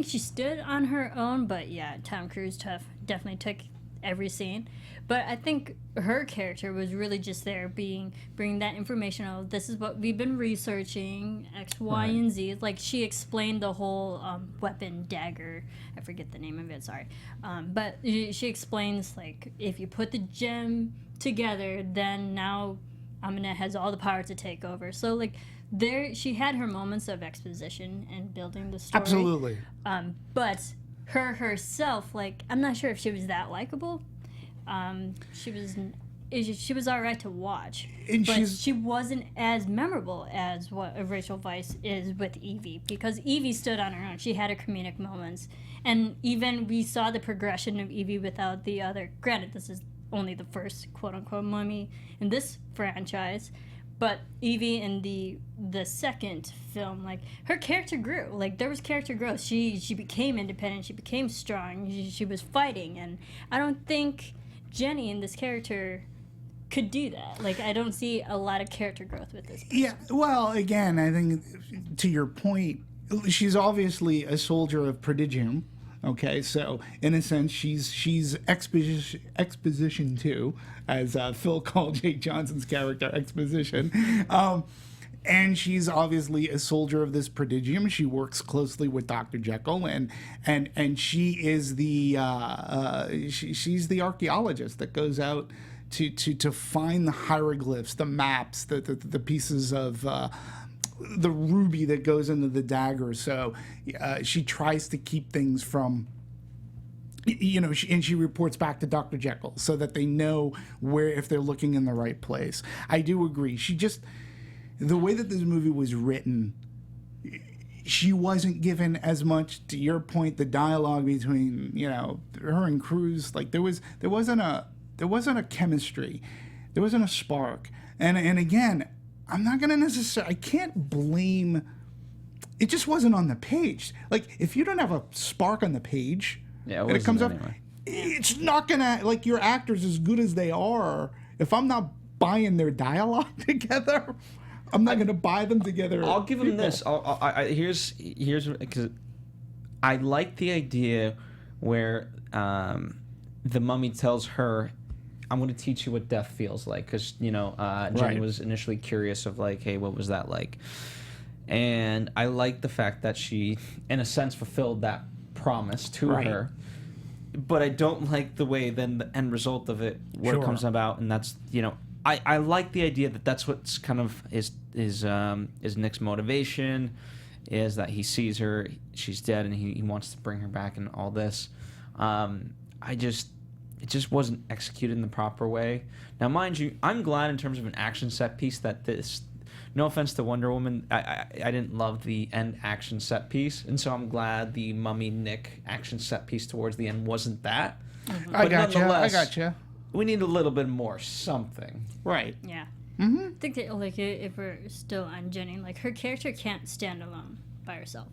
she stood on her own, but yeah, Tom Cruise definitely took every scene. But I think her character was really just there bringing that information of, this is what we've been researching, X, Y, and Z. Like, she explained the whole weapon, dagger, I forget the name of it, sorry. But she explains, like, if you put the gem together, then now Ahmanet has all the power to take over. So, like, she had her moments of exposition and building the story. Absolutely. But herself, like, I'm not sure if she was that likable. She was all right to watch, but she wasn't as memorable as what Rachel Weisz is with Evie, because Evie stood on her own. She had her comedic moments, and even we saw the progression of Evie without the other. Granted, this is only the first quote-unquote mummy in this franchise, but Evie in the second film, like, her character grew. Like, there was character growth. She became independent. She became strong. She was fighting, and I don't think Jenny in this character could do that. Like, I don't see a lot of character growth with this person. Yeah, well, again, I think to your point, she's obviously a soldier of prodigium. Okay, so in a sense, she's exposition too, as Phil called Jake Johnson's character, exposition. And she's obviously a soldier of this prodigium. She works closely with Dr. Jekyll, and she is she's the archaeologist that goes out to find the hieroglyphs, the maps, the pieces of the ruby that goes into the dagger. So she tries to keep things from, and she reports back to Dr. Jekyll so that they know if they're looking in the right place. I do agree. The way that this movie was written, she wasn't given as much, to your point, the dialogue between, her and Cruise. Like, there wasn't a chemistry. There wasn't a spark. And again, I'm not going to I can't blame, it just wasn't on the page. Like, if you don't have a spark on the page, and it comes up, anyway, it's not going to, like, your actors, as good as they are, if I'm not buying their dialogue together, I'm not going to buy them together. I'll give them this. Here's because I like the idea where the mummy tells her, "I'm going to teach you what death feels like," because Jenny was initially curious of, like, hey, what was that like? And I like the fact that she, in a sense, fulfilled that promise to her. But I don't like the way then the end result of it, where it comes about, and that's I like the idea that that's what's kind of is Nick's motivation, is that he sees her, she's dead, and he wants to bring her back and all this. It just wasn't executed in the proper way. Now, mind you, I'm glad in terms of an action set piece that this, no offense to Wonder Woman, I didn't love the end action set piece, and so I'm glad the Mummy Nick action set piece towards the end wasn't that. Mm-hmm. I gotcha. We need a little bit more something. Right. Yeah. Mm-hmm. I think that, like, if we're still on Jenny, like, her character can't stand alone by herself.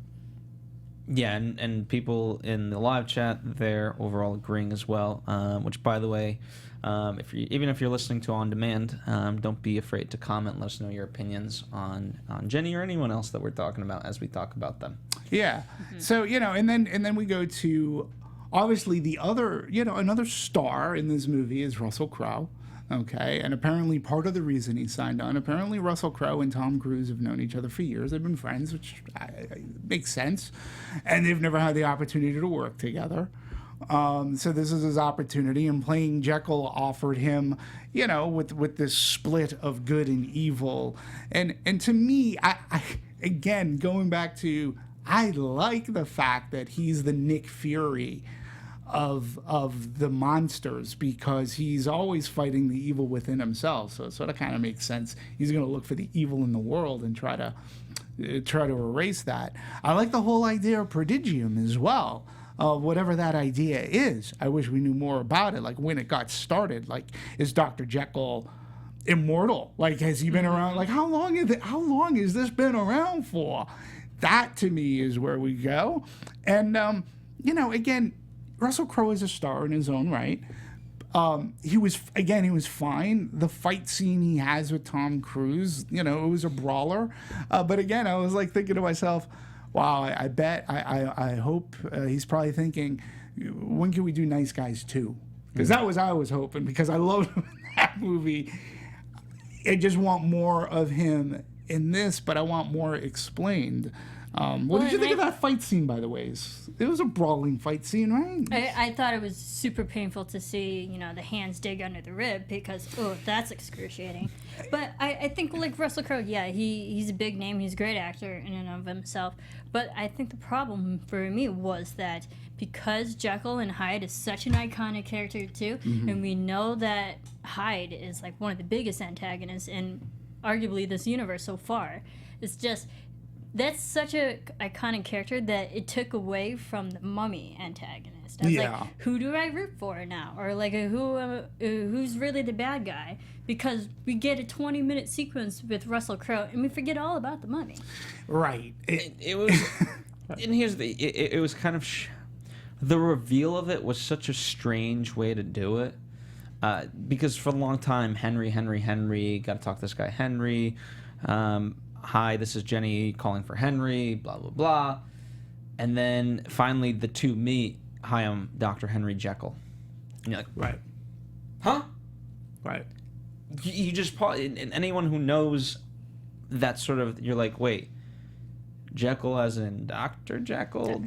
Yeah, and people in the live chat, they're overall agreeing as well. Which, by the way, even if you're listening to on demand, don't be afraid to comment. Let us know your opinions on Jenny or anyone else that we're talking about as we talk about them. Yeah. Mm-hmm. So and then we go to, obviously, the other, another star in this movie is Russell Crowe. Okay, and apparently part of the reason he signed on, apparently Russell Crowe and Tom Cruise have known each other for years. They've been friends, which makes sense. And they've never had the opportunity to work together. So this is his opportunity, and playing Jekyll offered him, with this split of good and evil. And to me, I again, going back to, I like the fact that he's the Nick Fury of the monsters, because he's always fighting the evil within himself. So it sort of kind of makes sense. He's going to look for the evil in the world and try to try to erase that. I like the whole idea of prodigium as well. Whatever that idea is, I wish we knew more about it. Like when it got started, like is Dr. Jekyll immortal? Like has he been around? Like how long has this been around for? That to me is where we go. And again, Russell Crowe is a star in his own right. He was fine. The fight scene he has with Tom Cruise, it was a brawler. But again, I was like thinking to myself, wow, I hope he's probably thinking, when can we do Nice Guys 2? Because that was I was hoping, because I loved him in that movie. I just want more of him in this, but I want more explained. What did you think of that fight scene, by the way? It was a brawling fight scene, right? I thought it was super painful to see, the hands dig under the rib because, that's excruciating. But I think, like Russell Crowe, yeah, he's a big name. He's a great actor in and of himself. But I think the problem for me was that because Jekyll and Hyde is such an iconic character, too, and we know that Hyde is, like, one of the biggest antagonists in arguably this universe so far, it's just... That's such a iconic character that it took away from the Mummy antagonist. I was like, who do I root for now? Or like, who's really the bad guy? Because we get a 20-minute sequence with Russell Crowe, and we forget all about the Mummy. Right. It was, and here's it was kind of, the reveal of it was such a strange way to do it. Because for a long time, Henry, got to talk to this guy, Henry. Hi, this is Jenny calling for Henry, blah, blah, blah. And then finally the two meet. Hi, I'm Dr. Henry Jekyll. And you're like, right. Huh? Right. You just pause. And anyone who knows that sort of, you're like, wait, Jekyll as in Dr. Jekyll?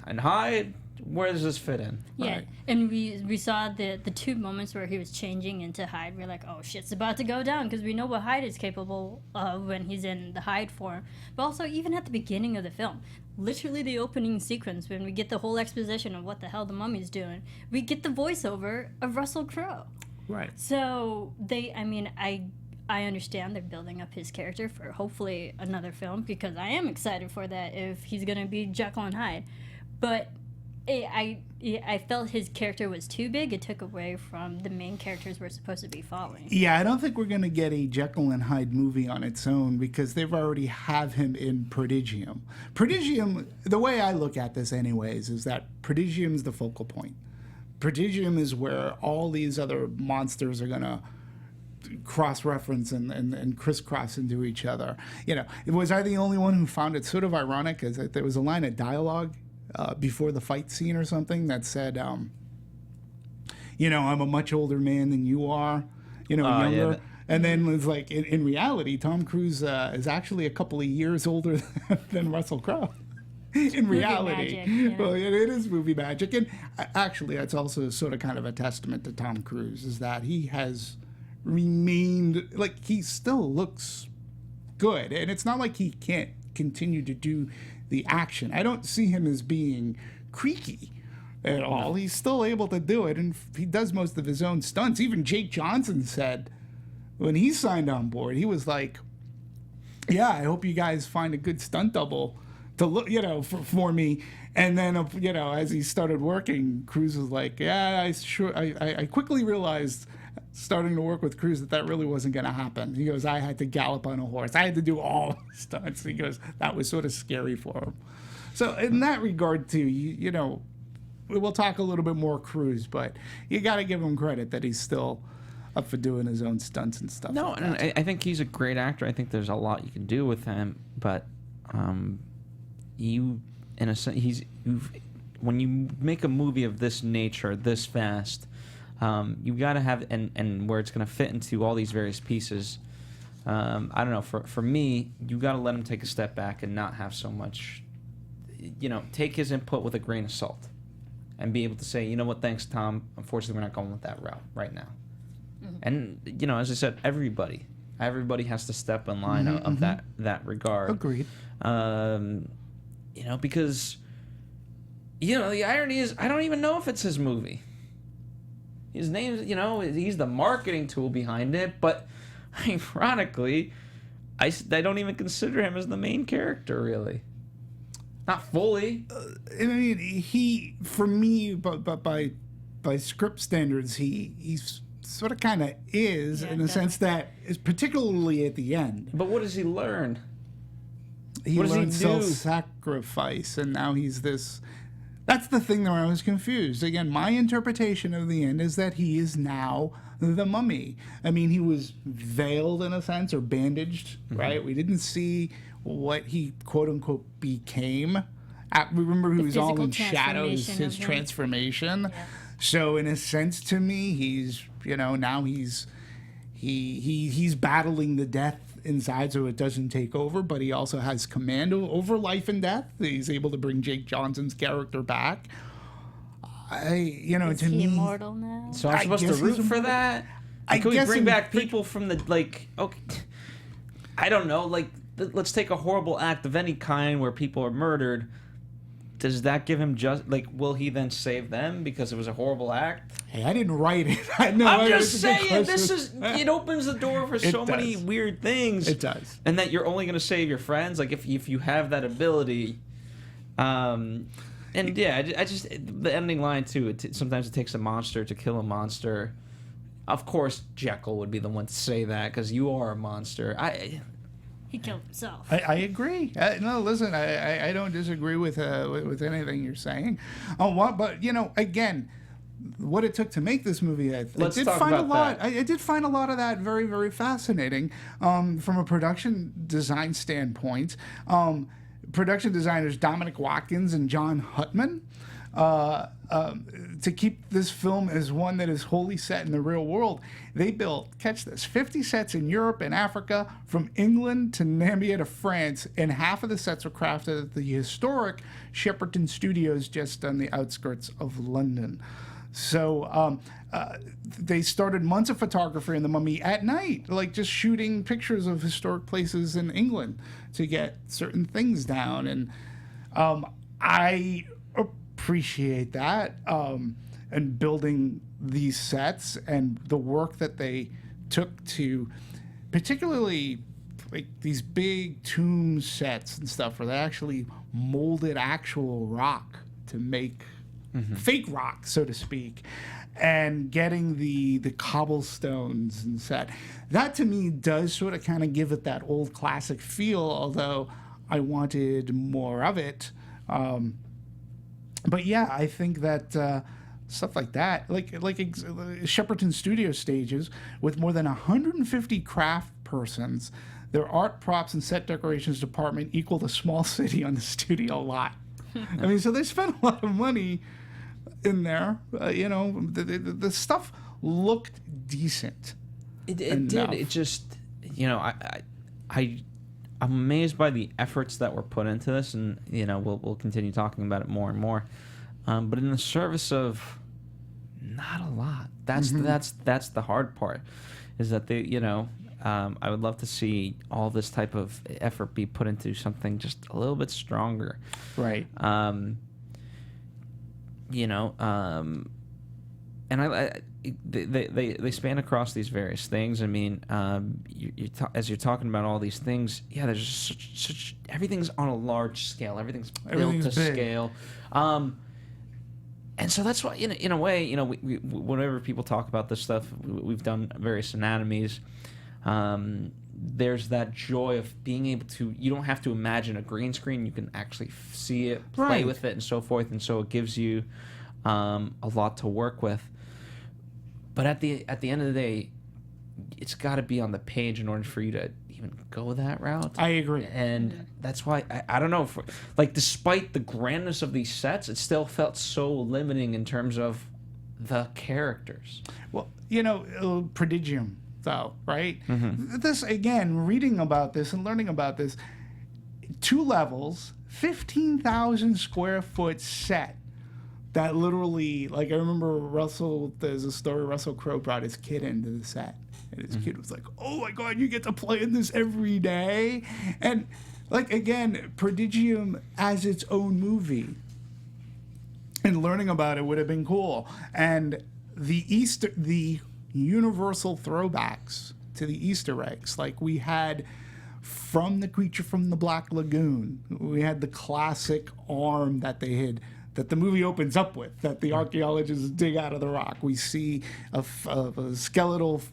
And Hyde? Where does this fit in? Yeah, right. And we saw the two moments where he was changing into Hyde. We're like, oh, shit's about to go down, because we know what Hyde is capable of when he's in the Hyde form. But also, even at the beginning of the film, literally the opening sequence, when we get the whole exposition of what the hell the Mummy's doing, we get the voiceover of Russell Crowe. Right. So I understand they're building up his character for hopefully another film, because I am excited for that if he's going to be Jekyll and Hyde. But... I felt his character was too big. It took away from the main characters we're supposed to be following. Yeah, I don't think we're going to get a Jekyll and Hyde movie on its own, because they've already have him in Prodigium. Prodigium, the way I look at this anyways, is that Prodigium is the focal point. Prodigium is where all these other monsters are going to cross-reference and crisscross into each other. Was I the only one who found it sort of ironic? As there was a line of dialogue before the fight scene or something that said, I'm a much older man than you are, younger. Yeah. And then it's like, in reality, Tom Cruise is actually a couple of years older than Russell Crowe. In reality. Magic, Well, it is movie magic. And actually, that's also sort of kind of a testament to Tom Cruise, is that he has remained, like, he still looks good. And it's not like he can't continue to do the action. I don't see him as being creaky at all. He's still able to do it, and he does most of his own stunts. Even Jake Johnson said when he signed on board, he was like, yeah, I hope you guys find a good stunt double to look, for me. And then, as he started working, Cruise was like, yeah, I quickly realized, starting to work with Cruise, that really wasn't going to happen. He goes, I had to gallop on a horse. I had to do all the stunts. He goes, that was sort of scary for him. So in that regard, too, we'll talk a little bit more Cruise, but you got to give him credit that he's still up for doing his own stunts and stuff. No, like and that. I think he's a great actor. I think there's a lot you can do with him, but when you make a movie of this nature, this fast, you got to have, and where it's going to fit into all these various pieces. I don't know. For me, you got to let him take a step back and not have so much. Take his input with a grain of salt, and be able to say, you know what, thanks, Tom. Unfortunately, we're not going with that route right now. Mm-hmm. And as I said, everybody has to step in line of that regard. Agreed. Because the irony is, I don't even know if it's his movie. His name, he's the marketing tool behind it, but ironically, I don't even consider him as the main character, really. Not fully. I mean, he, for me, but by script standards, he's sort of kind of is, in the sense that, is particularly at the end. But what does he learn? He What does he learned do? self-sacrifice, and now he's this. That's the thing where I was confused. Again, my interpretation of the end is that he is now the mummy. I mean, he was veiled in a sense, or bandaged, right? We didn't see what he quote unquote became. Remember, he was all in shadows. His transformation. Yeah. So, in a sense, to me, he's now he's battling the death inside, so it doesn't take over, but he also has command over life and death. He's able to bring Jake Johnson's character back. Is to he me, immortal now? So I'm supposed to root for that? Can we bring back people from the, like, okay, I don't know, like, let's take a horrible act of any kind where people are murdered. Does that give him will he then save them because it was a horrible act? Hey, I didn't write it. I'm just saying, it opens the door for so many weird things. It does. And that you're only going to save your friends, like if you have that ability. And yeah, I just, the ending line too, sometimes it takes a monster to kill a monster. Of course, Jekyll would be the one to say that because you are a monster. He killed himself. I agree. No, listen, I don't disagree with anything you're saying. But again, what it took to make this movie, I did find a lot of that very, very fascinating from a production design standpoint. Production designers Dominic Watkins and John Huttman, to keep this film as one that is wholly set in the real world, they built, catch this, 50 sets in Europe and Africa, from England to Namibia to France, and half of the sets were crafted at the historic Shepperton Studios just on the outskirts of London. So they started months of photography in The Mummy at night, like just shooting pictures of historic places in England to get certain things down. And I appreciate that, and building these sets and the work that they took to, particularly like these big tomb sets and stuff where they actually molded actual rock to make fake rock, so to speak, and getting the cobblestones and set. That to me does sort of kind of give it that old classic feel, although I wanted more of it. But yeah, I think that stuff like that, like Shepperton Studio stages with more than 150 craft persons, their art, props, and set decorations department equal the small city on the studio lot. I mean, so they spent a lot of money in there. The stuff looked decent. It did. It just, I'm amazed by the efforts that were put into this, and we'll continue talking about it more and more. But in the service of not a lot. That's the hard part, is that I would love to see all this type of effort be put into something just a little bit stronger. Right. And they span across these various things. I mean, as you're talking about all these things, yeah, there's such everything's on a large scale. Everything's built to big. Scale. And so that's why, in a way, we whenever people talk about this stuff, we've done various anatomies. There's that joy of being able to, you don't have to imagine a green screen. You can actually see it, play with it, and so forth. And so it gives you a lot to work with. But at the end of the day, it's got to be on the page in order for you to even go that route. I agree. And that's why, I don't know, despite the grandness of these sets, it still felt so limiting in terms of the characters. Well, prodigium, though, right? Mm-hmm. This, again, reading about this and learning about this, 2 levels, 15,000 square foot set. That literally, I remember there's a story, Russell Crowe brought his kid into the set. And his kid was like, oh my God, you get to play in this every day? And, again, Prodigium as its own movie. And learning about it would have been cool. And the universal throwbacks to the Easter eggs. We had from the creature from the Black Lagoon. We had the classic arm that the movie opens up with, that the archaeologists dig out of the rock. We see a skeletal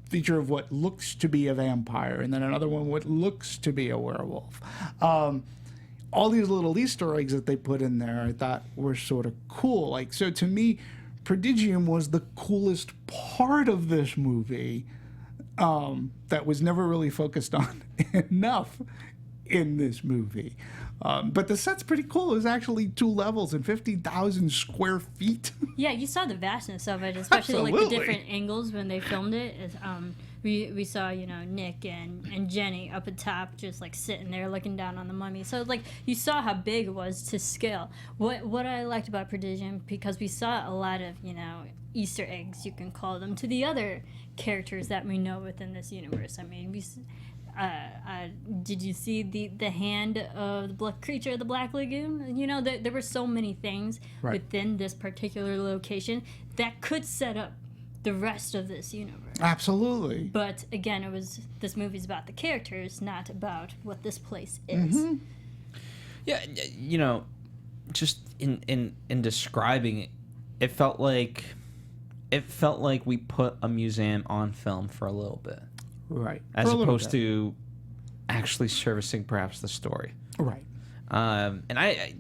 feature of what looks to be a vampire, and then another one what looks to be a werewolf. All these little Easter eggs that they put in there, I thought were sort of cool. Like, so to me, Prodigium was the coolest part of this movie that was never really focused on enough in this movie. But the set's pretty cool. It was actually 2 levels and 50,000 square feet. Yeah, you saw the vastness of it, especially like the Absolutely. different angles when they filmed it. We saw, Nick and Jenny up at top just like sitting there looking down on the mummy. So like you saw how big it was to scale. What I liked about Prodigium, because we saw a lot of, Easter eggs, you can call them, to the other characters that we know within this universe. I mean, did you see the hand of the creature of the Black Lagoon? There were so many things within this particular location that could set up the rest of this universe. Absolutely. But again, this movie's about the characters, not about what this place is. Mm-hmm. Yeah, just in describing it, it felt like we put a museum on film for a little bit. Right. As opposed to actually servicing perhaps the story. Right. And I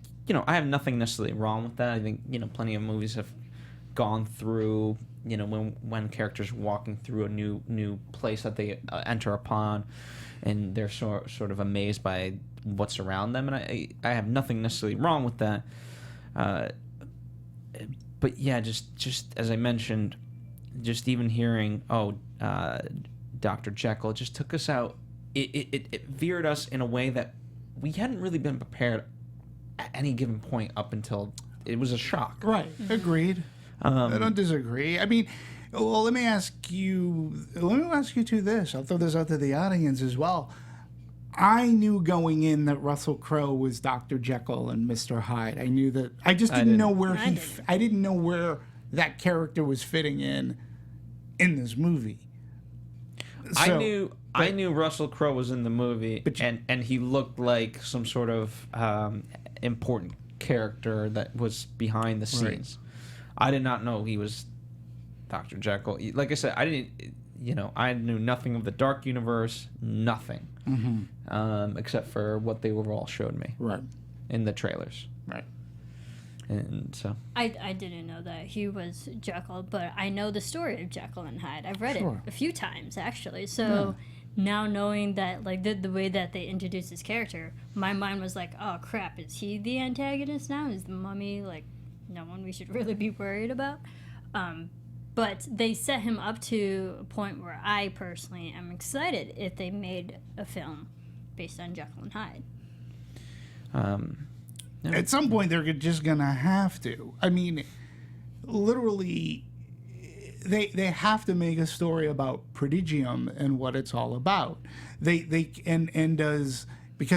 have nothing necessarily wrong with that. I think, plenty of movies have gone through, when characters walking through a new place that they enter upon, and they're sort of amazed by what's around them. And I have nothing necessarily wrong with that. But yeah, just as I mentioned, just even hearing, Dr. Jekyll, just took us out. It veered us in a way that we hadn't really been prepared at any given point up until it was a shock. Right. Agreed. I don't disagree. I mean, well, let me ask you to this. I'll throw this out to the audience as well. I knew going in that Russell Crowe was Dr. Jekyll and Mr. Hyde. I knew that. I just didn't know where I didn't know where that character was fitting in this movie. So, I knew Russell Crowe was in the movie, and he looked like some sort of important character that was behind the scenes. I did not know he was Dr. Jekyll. Like I said, I didn't. I knew nothing of the Dark Universe, nothing, except for what they overall showed me in the trailers. Right. And so I didn't know that he was Jekyll, but I know the story of Jekyll and Hyde. I've read it a few times actually. So now knowing that, like the way that they introduced his character, my mind was like, oh crap, is he the antagonist now? Is the mummy like no one we should really be worried about? But they set him up to a point where I personally am excited if they made a film based on Jekyll and Hyde. At some point, they're just going to have to. I mean, literally, they have to make a story about Prodigium and what it's all about. Because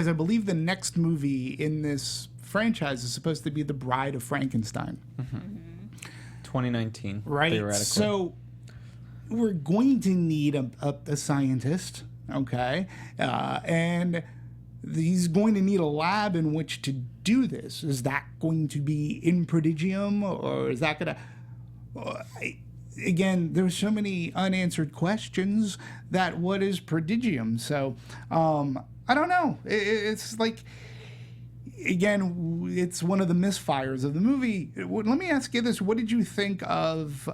I believe the next movie in this franchise is supposed to be The Bride of Frankenstein. 2019, right? Theoretically. So we're going to need a scientist, okay? And he's going to need a lab in which to do this. Is that going to be in Prodigium, or is that going to... Again, there's so many unanswered questions that what is Prodigium? So I don't know. It's like... Again, it's one of the misfires of the movie. Let me ask you this. What did you think of...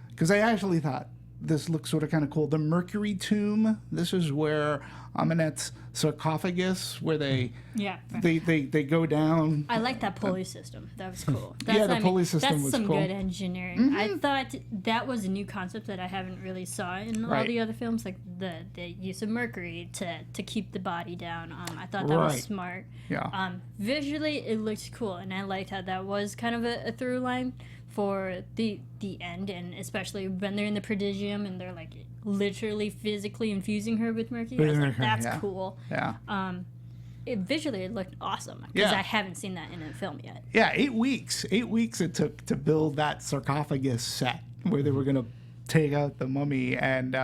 Because I actually thought this looked sort of kind of cool. The Mercury Tomb. This is where Ahmanet's sarcophagus, where they go down. I like that pulley system. That was cool. The pulley system was that's some cool. good engineering. I thought that was a new concept that I haven't really saw in all the other films, like the use of mercury to keep the body down. I thought that was smart. Yeah. Visually, it looked cool, and I liked how that was kind of a through line for the end, and especially when they're in the Prodigium and they're like literally physically infusing her with mercury. I was like, that's cool. Yeah. Visually, it looked awesome because I haven't seen that in a film yet. Yeah, 8 weeks. 8 weeks it took to build that sarcophagus set where they were going to take out the mummy, and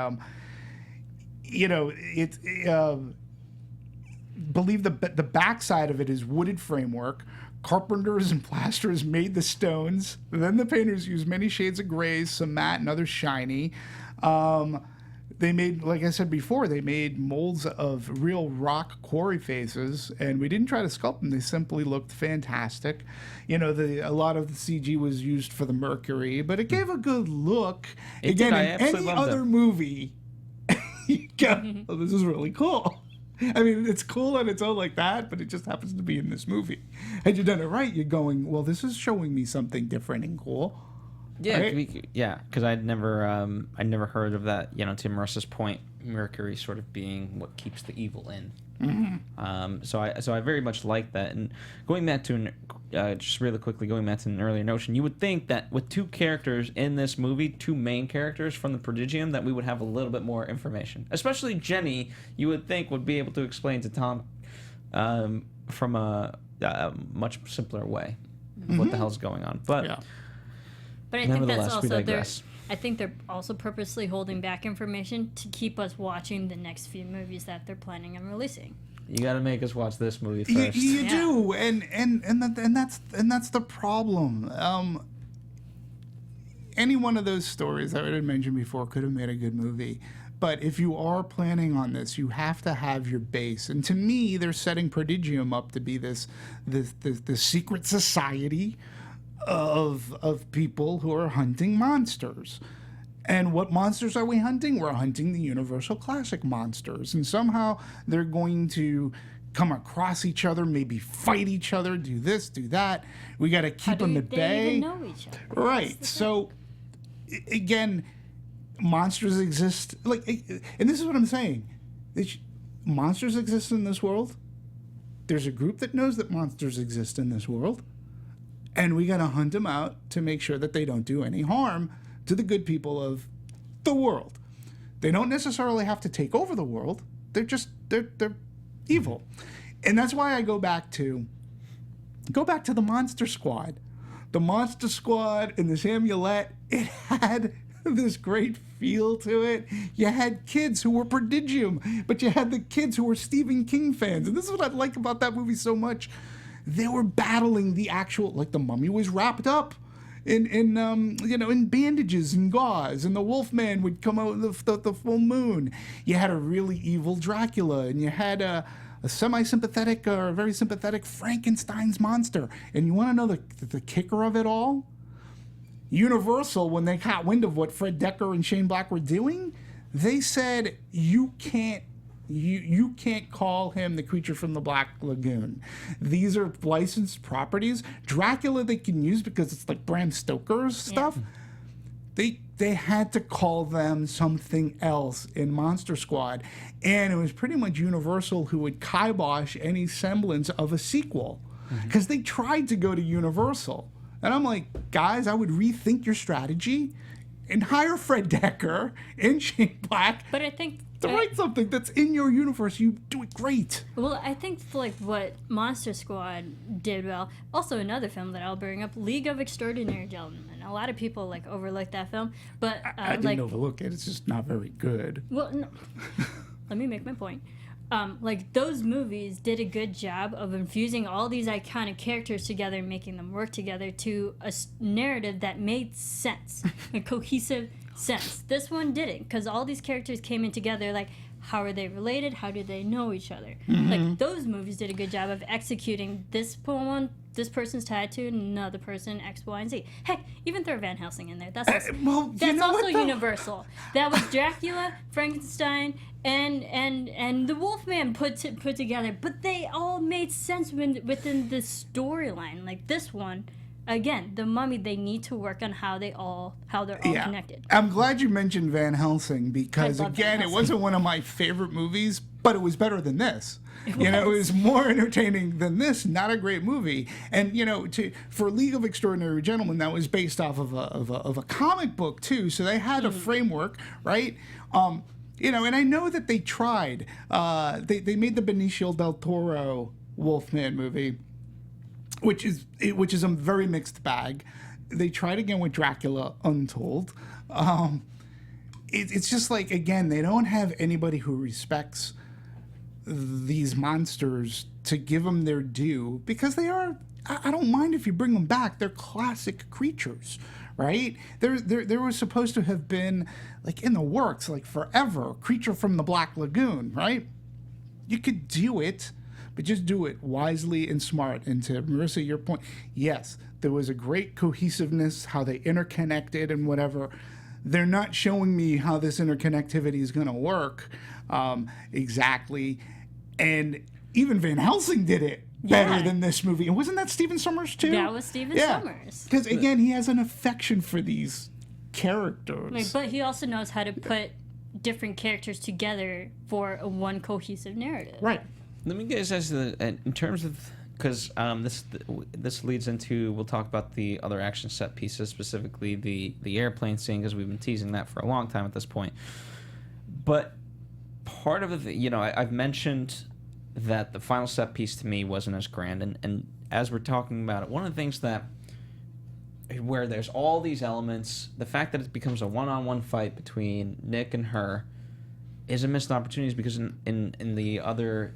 believe the backside of it is wooded framework. Carpenters and plasterers made the stones. Then the painters used many shades of grays, some matte and others shiny. They made, like I said before, they made molds of real rock quarry faces, and we didn't try to sculpt them. They simply looked fantastic. A lot of the CG was used for the Mercury, but it gave a good look. It Again, did. I in absolutely any loved other it. movie, you go, oh, this is really cool. I mean, it's cool on its own like that, but it just happens to be in this movie. Had you done it right, you're going, well, this is showing me something different and cool. Yeah, Right? because I'd never heard of that. To Marissa's point, Mercury sort of being what keeps the evil in. Mm-hmm. So I very much like that. And going back to just really quickly going back to an earlier notion, you would think that with two characters in this movie, two main characters from the Prodigium, that we would have a little bit more information. Especially Jenny, you would think would be able to explain to Tom from a much simpler way what the hell's going on. But. Yeah. But I think that's Nevertheless, we also their. digress. I think they're also purposely holding back information to keep us watching the next few movies that they're planning on releasing. You got to make us watch this movie You, first. you Yeah. do, and that's the problem. Any one of those stories that I had mentioned before could have made a good movie. But if you are planning on this, you have to have your base. And to me, they're setting Prodigium up to be this secret society of people who are hunting monsters. And what monsters are we hunting? We're hunting the Universal Classic monsters. And somehow they're going to come across each other, maybe fight each other, do this, do that. We got to keep them at They bay. even know each other. Right. So, again, monsters exist. And this is what I'm saying. Monsters exist in this world. There's a group that knows that monsters exist in this world. And we got to hunt them out to make sure that they don't do any harm to the good people of the world. They don't necessarily have to take over the world. They're evil. And that's why I go back to the Monster Squad. The Monster Squad and this amulet, it had this great feel to it. You had kids who were Prodigium, but you had the kids who were Stephen King fans. And this is what I like about that movie so much. They were battling the actual, like the mummy was wrapped up in bandages and gauze, and the Wolfman would come out of the full moon. You had a really evil Dracula, and you had a semi-sympathetic or a very sympathetic Frankenstein's monster. And you want to know the kicker of it all? Universal, when they caught wind of what Fred Decker and Shane Black were doing, they said, you can't call him the creature from the Black Lagoon. These are licensed properties. Dracula they can use because it's like Bram Stoker's stuff. Yeah. They had to call them something else in Monster Squad. And it was pretty much Universal who would kibosh any semblance of a sequel. Because they tried to go to Universal. And I'm like, guys, I would rethink your strategy and hire Fred Decker and Shane Black. But I think to write something that's in your universe, you do it great. Well, I think like what Monster Squad did well. Also, another film that I'll bring up, League of Extraordinary Gentlemen. A lot of people like overlook that film, but I didn't overlook it. It's just not very good. Well, no. Let me make my point. Like those movies did a good job of infusing all these iconic characters together and making them work together to a narrative that made sense, a cohesive sense. This one didn't, because all these characters came in together like, how are they related? How do they know each other? Like those movies did a good job of executing this person's tied to another person, X, Y, and Z. Heck, even throw Van Helsing in there. That's also, Universal. That was Dracula, Frankenstein, and the Wolfman put together. But they all made sense within the storyline. Like this one, again, the Mummy, they need to work on how they're all connected. I'm glad you mentioned Van Helsing because, again, it wasn't one of my favorite movies, but it was better than this. It was more entertaining than this. Not a great movie. And, for League of Extraordinary Gentlemen, that was based off of a comic book, too. So they had a framework, right? And I know that they tried. They made the Benicio del Toro Wolfman movie, which is a very mixed bag. They tried again with Dracula Untold. It's just like, again, they don't have anybody who respects these monsters to give them their due, because they are. I don't mind if you bring them back. They're classic creatures, right? There was supposed to have been, like, in the works, like forever, Creature from the Black Lagoon, right? You could do it, but just do it wisely and smart. And to Marisa, your point, yes, there was a great cohesiveness, how they interconnected and whatever. They're not showing me how this interconnectivity is going to work exactly. And even Van Helsing did it better than this movie. And wasn't that Stephen Sommers too? That was Stephen Sommers. Because again, he has an affection for these characters. Like, but he also knows how to put different characters together for one cohesive narrative. Right. Let me guys ask in terms of, because this leads into, we'll talk about the other action set pieces, specifically the airplane scene, because we've been teasing that for a long time at this point. But part of it, I've mentioned that the final set piece to me wasn't as grand, and as we're talking about it, one of the things that where there's all these elements, the fact that it becomes a one-on-one fight between Nick and her is a missed opportunity, because in the other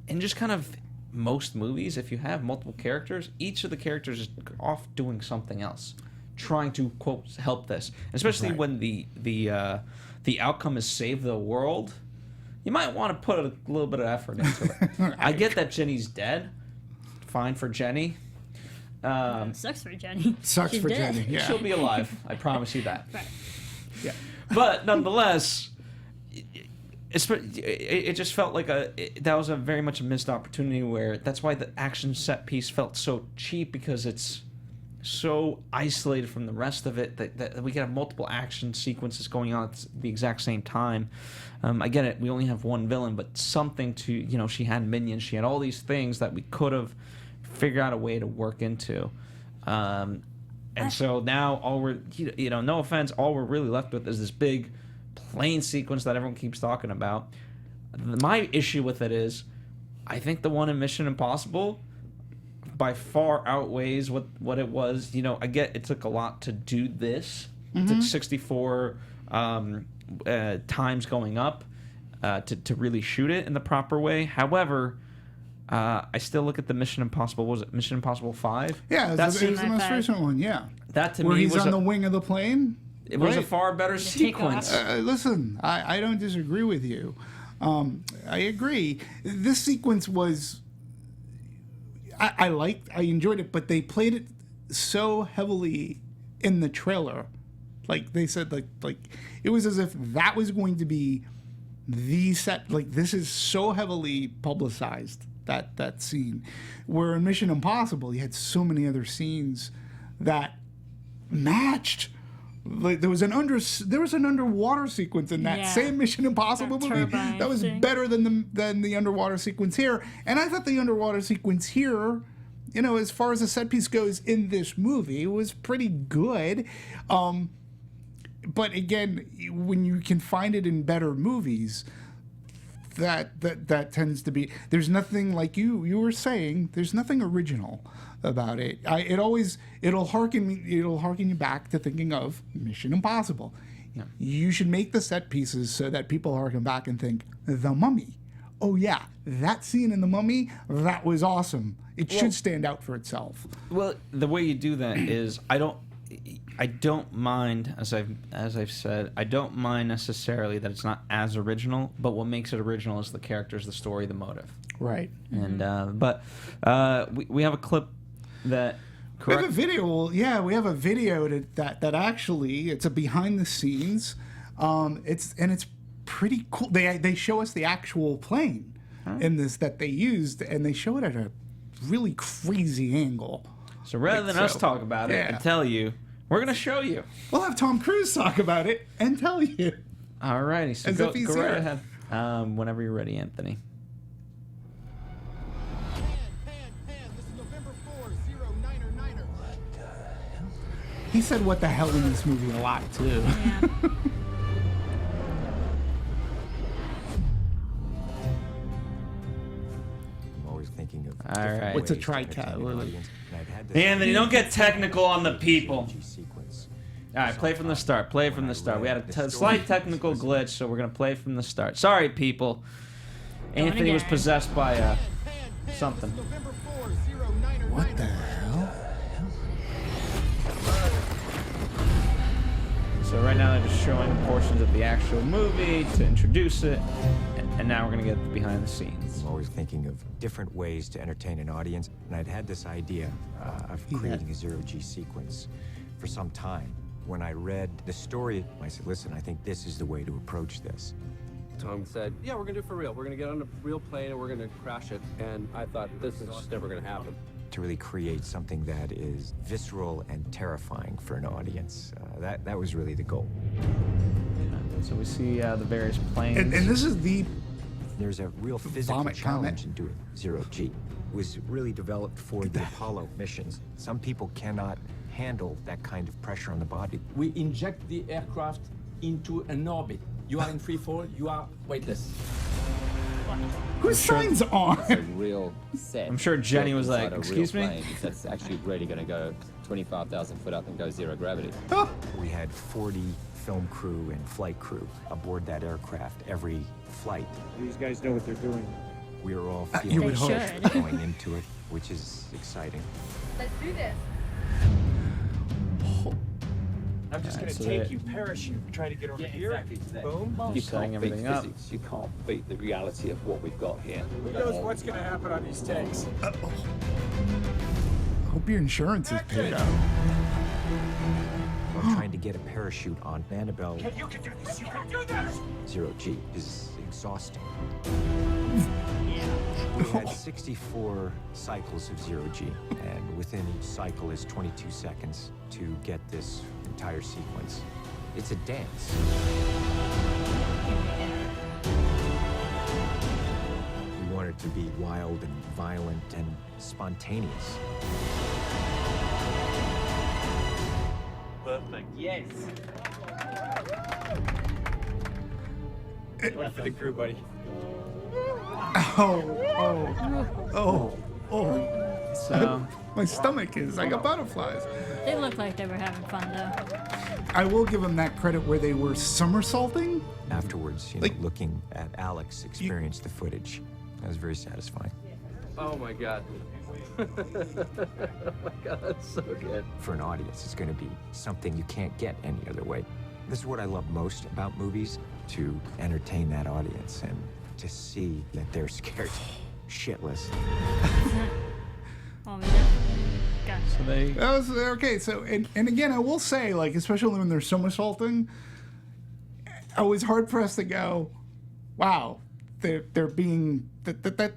in just kind of most movies, if you have multiple characters, each of the characters is off doing something else, trying to, quote, help this, especially when the outcome is save the world. You might want to put a little bit of effort into it. I get that Jenny's dead. Fine for Jenny. Sucks for Jenny. Sucks She's for dead. Jenny. Yeah. She'll be alive. I promise you that. Right. Yeah. But nonetheless, it just felt like that was a very much a missed opportunity, where that's why the action set piece felt so cheap, because it's so isolated from the rest of it that we could have multiple action sequences going on at the exact same time. I get it, we only have one villain, but something to, she had minions, she had all these things that we could have figured out a way to work into. And so now all we're, no offense, all we're really left with is this big plane sequence that everyone keeps talking about. My issue with it is, I think the one in Mission Impossible by far outweighs what it was. I get it took a lot to do this. It took 64 times going up to really shoot it in the proper way. However, I still look at the Mission Impossible. Was it Mission Impossible 5? Yeah, it was the most recent one. Yeah, that to where me he's was on the wing of the plane. It was a far better sequence. Listen, I don't disagree with you. I agree. This sequence was. I enjoyed it, but they played it so heavily in the trailer. Like they said, like it was as if that was going to be the set. Like, this is so heavily publicized, that scene. Where in Mission Impossible, you had so many other scenes that matched. Like there was an underwater sequence in that same Mission Impossible movie that was better than the underwater sequence here. And I thought the underwater sequence here, as far as the set piece goes in this movie, was pretty good. But again, when you can find it in better movies, that tends to be, there's nothing, like you were saying, there's nothing original about it. It'll harken you back to thinking of Mission Impossible. Yeah. You should make the set pieces so that people harken back and think, The Mummy. Oh yeah, that scene in The Mummy, that was awesome. It should stand out for itself. Well, the way you do that is, I don't mind, as I've said, I don't mind necessarily that it's not as original, but what makes it original is the characters, the story, the motive. Right. And we have a clip that. Correct? We have a video. Yeah, we have a video that actually, it's a behind the scenes. It's pretty cool. They show us the actual plane in this that they used, and they show it at a really crazy angle. So rather than us talk about it and tell you, we're going to show you. We'll have Tom Cruise talk about it and tell you. All righty. So go right ahead. Whenever you're ready, Anthony. This is November 4, 09er. What the hell? He said what the hell in this movie a lot, too. Yeah. I'm always thinking of All right. What's a tri-cat? Anthony, don't get technical on the people. All right, play from the start. Play from the start. We had a slight technical glitch, so we're going to play from the start. Sorry, people. Anthony was again. possessed by something. November 4, 0909. What the hell? So right now they're just showing portions of the actual movie to introduce it, and now we're gonna get behind the scenes. I'm always thinking of different ways to entertain an audience, and I'd had this idea of creating a zero-G sequence for some time. When I read the story, I said, listen, I think this is the way to approach this. Tom said, yeah, we're gonna do it for real. We're gonna get on a real plane and we're gonna crash it. And I thought, this is just never gonna happen. To really create something that is visceral and terrifying for an audience. That was really the goal. So we see the various planes. And this is the There's a real physical Vomit challenge comment. in doing zero-G. It was really developed for the Apollo missions. Some people cannot handle that kind of pressure on the body. We inject the aircraft into an orbit. You are in free fall, you are weightless. whose signs on? a real set. I'm sure Jenny was inside like, a real "Excuse me?" plane That's actually really going to go 25,000 foot up and go zero gravity. We had 40 film crew and flight crew aboard that aircraft every flight. These guys know what they're doing. We were all you feeling would hope. should. going into it, which is exciting. Let's do this. I'm just Alright, gonna so take that- you, parachute, try to get over here. Boom. He's setting everything up. You can't beat the reality of what we've got here. Who knows what's gonna happen on these tanks? Hope your insurance is paid out. I'm trying to get a parachute on Annabelle. You can do this. You can do this. Zero G is exhausting. We had 64 cycles of zero G, and within each cycle is 22 seconds to get this entire sequence. It's a dance. We want it to be wild and violent and spontaneous. Perfect. Yes. One for the crew, buddy. Oh. So My stomach is like a butterflies. They looked like they were having fun though. I will give them that credit where they were somersaulting. Afterwards, Like- looking at Alex experience the footage, that was very satisfying. Oh my God. Oh my God, that's so good. For an audience, it's going to be something you can't get any other way. This is what I love most about movies, to entertain that audience and to see that they're scared shitless. Oh man. Gotcha. so they That was okay. So, and again, I will say, like, especially when they're somersaulting, I was hard pressed to go, wow, they're being that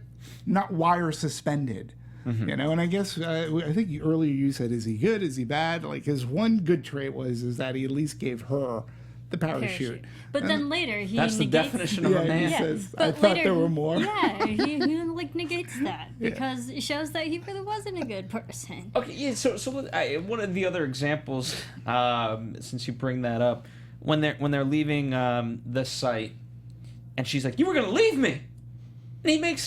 not wire suspended. You know, and I guess I think earlier you said, is he good? Is he bad? Like, his one good trait is that he at least gave her the parachute. But then later he that's the negates definition of Yeah, a man. he says, but I thought later, there were more. Yeah, he like negates that because it shows that he really wasn't a good person. Okay, yeah. So one of the other examples, since you bring that up, when they're leaving the site, and she's like, "You were gonna leave me," and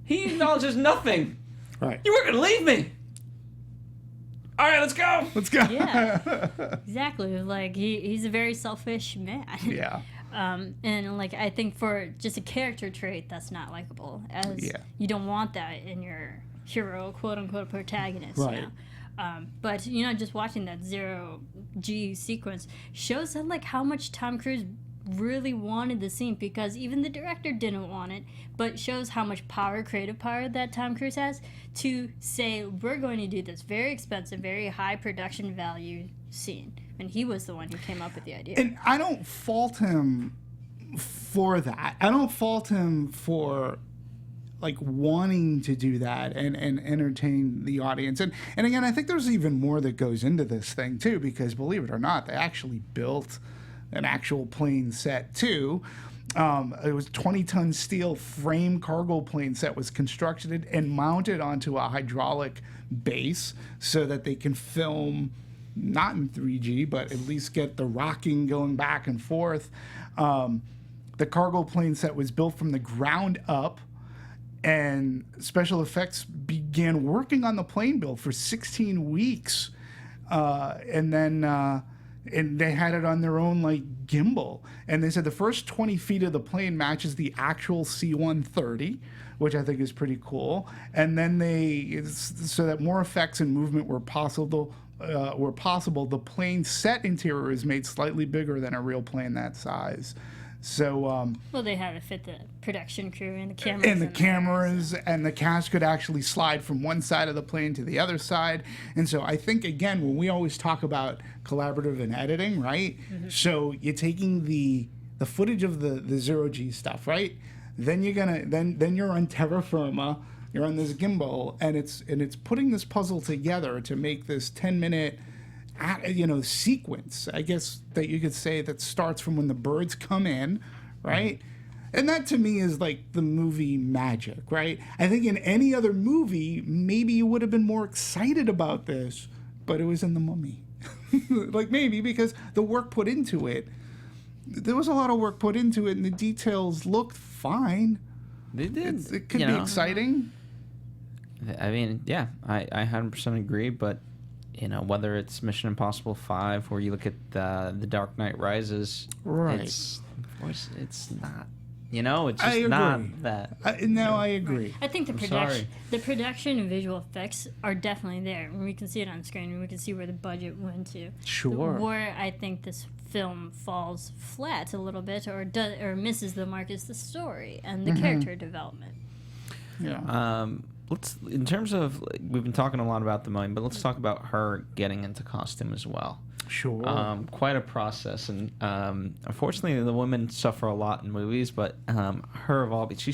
he acknowledges nothing. Right. You were gonna leave me. All right, let's go. Let's go. Yeah, exactly. Like he's a very selfish man. Yeah. And like I think for just a character trait, that's not likable. As Yeah. you don't want that in your hero, quote unquote, protagonist. Right. You know? But just watching that zero G sequence shows that like how much Tom Cruise really wanted the scene, because even the director didn't want it, but shows how much creative power that Tom Cruise has to say, we're going to do this very expensive, very high production value scene. And he was the one who came up with the idea. And I don't fault him for that. I don't fault him for like wanting to do that and entertain the audience. And again, I think there's even more that goes into this thing too, because believe it or not, they actually built an actual plane set too. It was 20-ton steel frame cargo plane set was constructed and mounted onto a hydraulic base so that they can film not in 3G, but at least get the rocking going back and forth. The cargo plane set was built from the ground up, and special effects began working on the plane build for 16 weeks. And then and they had it on their own like gimbal, and they said the first 20 feet of the plane matches the actual C-130, which I think is pretty cool. And then so that more effects and movement were possible. The plane's set interior is made slightly bigger than a real plane that size. So well, they had to fit the production crew and the cameras. And the cast could actually slide from one side of the plane to the other side. And so I think, again, when we always talk about collaborative and editing, right? Mm-hmm. So you're taking the footage of the zero-G stuff, right? Then you're on terra firma, you're on this gimbal, and it's putting this puzzle together to make this 10-minute sequence, I guess, that you could say, that starts from when the birds come in, right? And that to me is like the movie magic, right? I think in any other movie, maybe you would have been more excited about this, but it was in The Mummy. Like maybe because the work put into it, there was a lot of work put into it, and the details looked fine. They did. It could be exciting. I mean, yeah, I 100% agree, but whether it's Mission Impossible 5 or you look at the Dark Knight Rises, right? It's not. It's just not that. I agree. I think the production and visual effects are definitely there. We can see it on screen, and we can see where the budget went to. Sure. Where I think this film falls flat a little bit, or misses the mark, is the story and the character development. Yeah. In terms of, we've been talking a lot about the Mummy, but let's talk about her getting into costume as well. Sure. Quite a process, and unfortunately, the women suffer a lot in movies. But her of all, she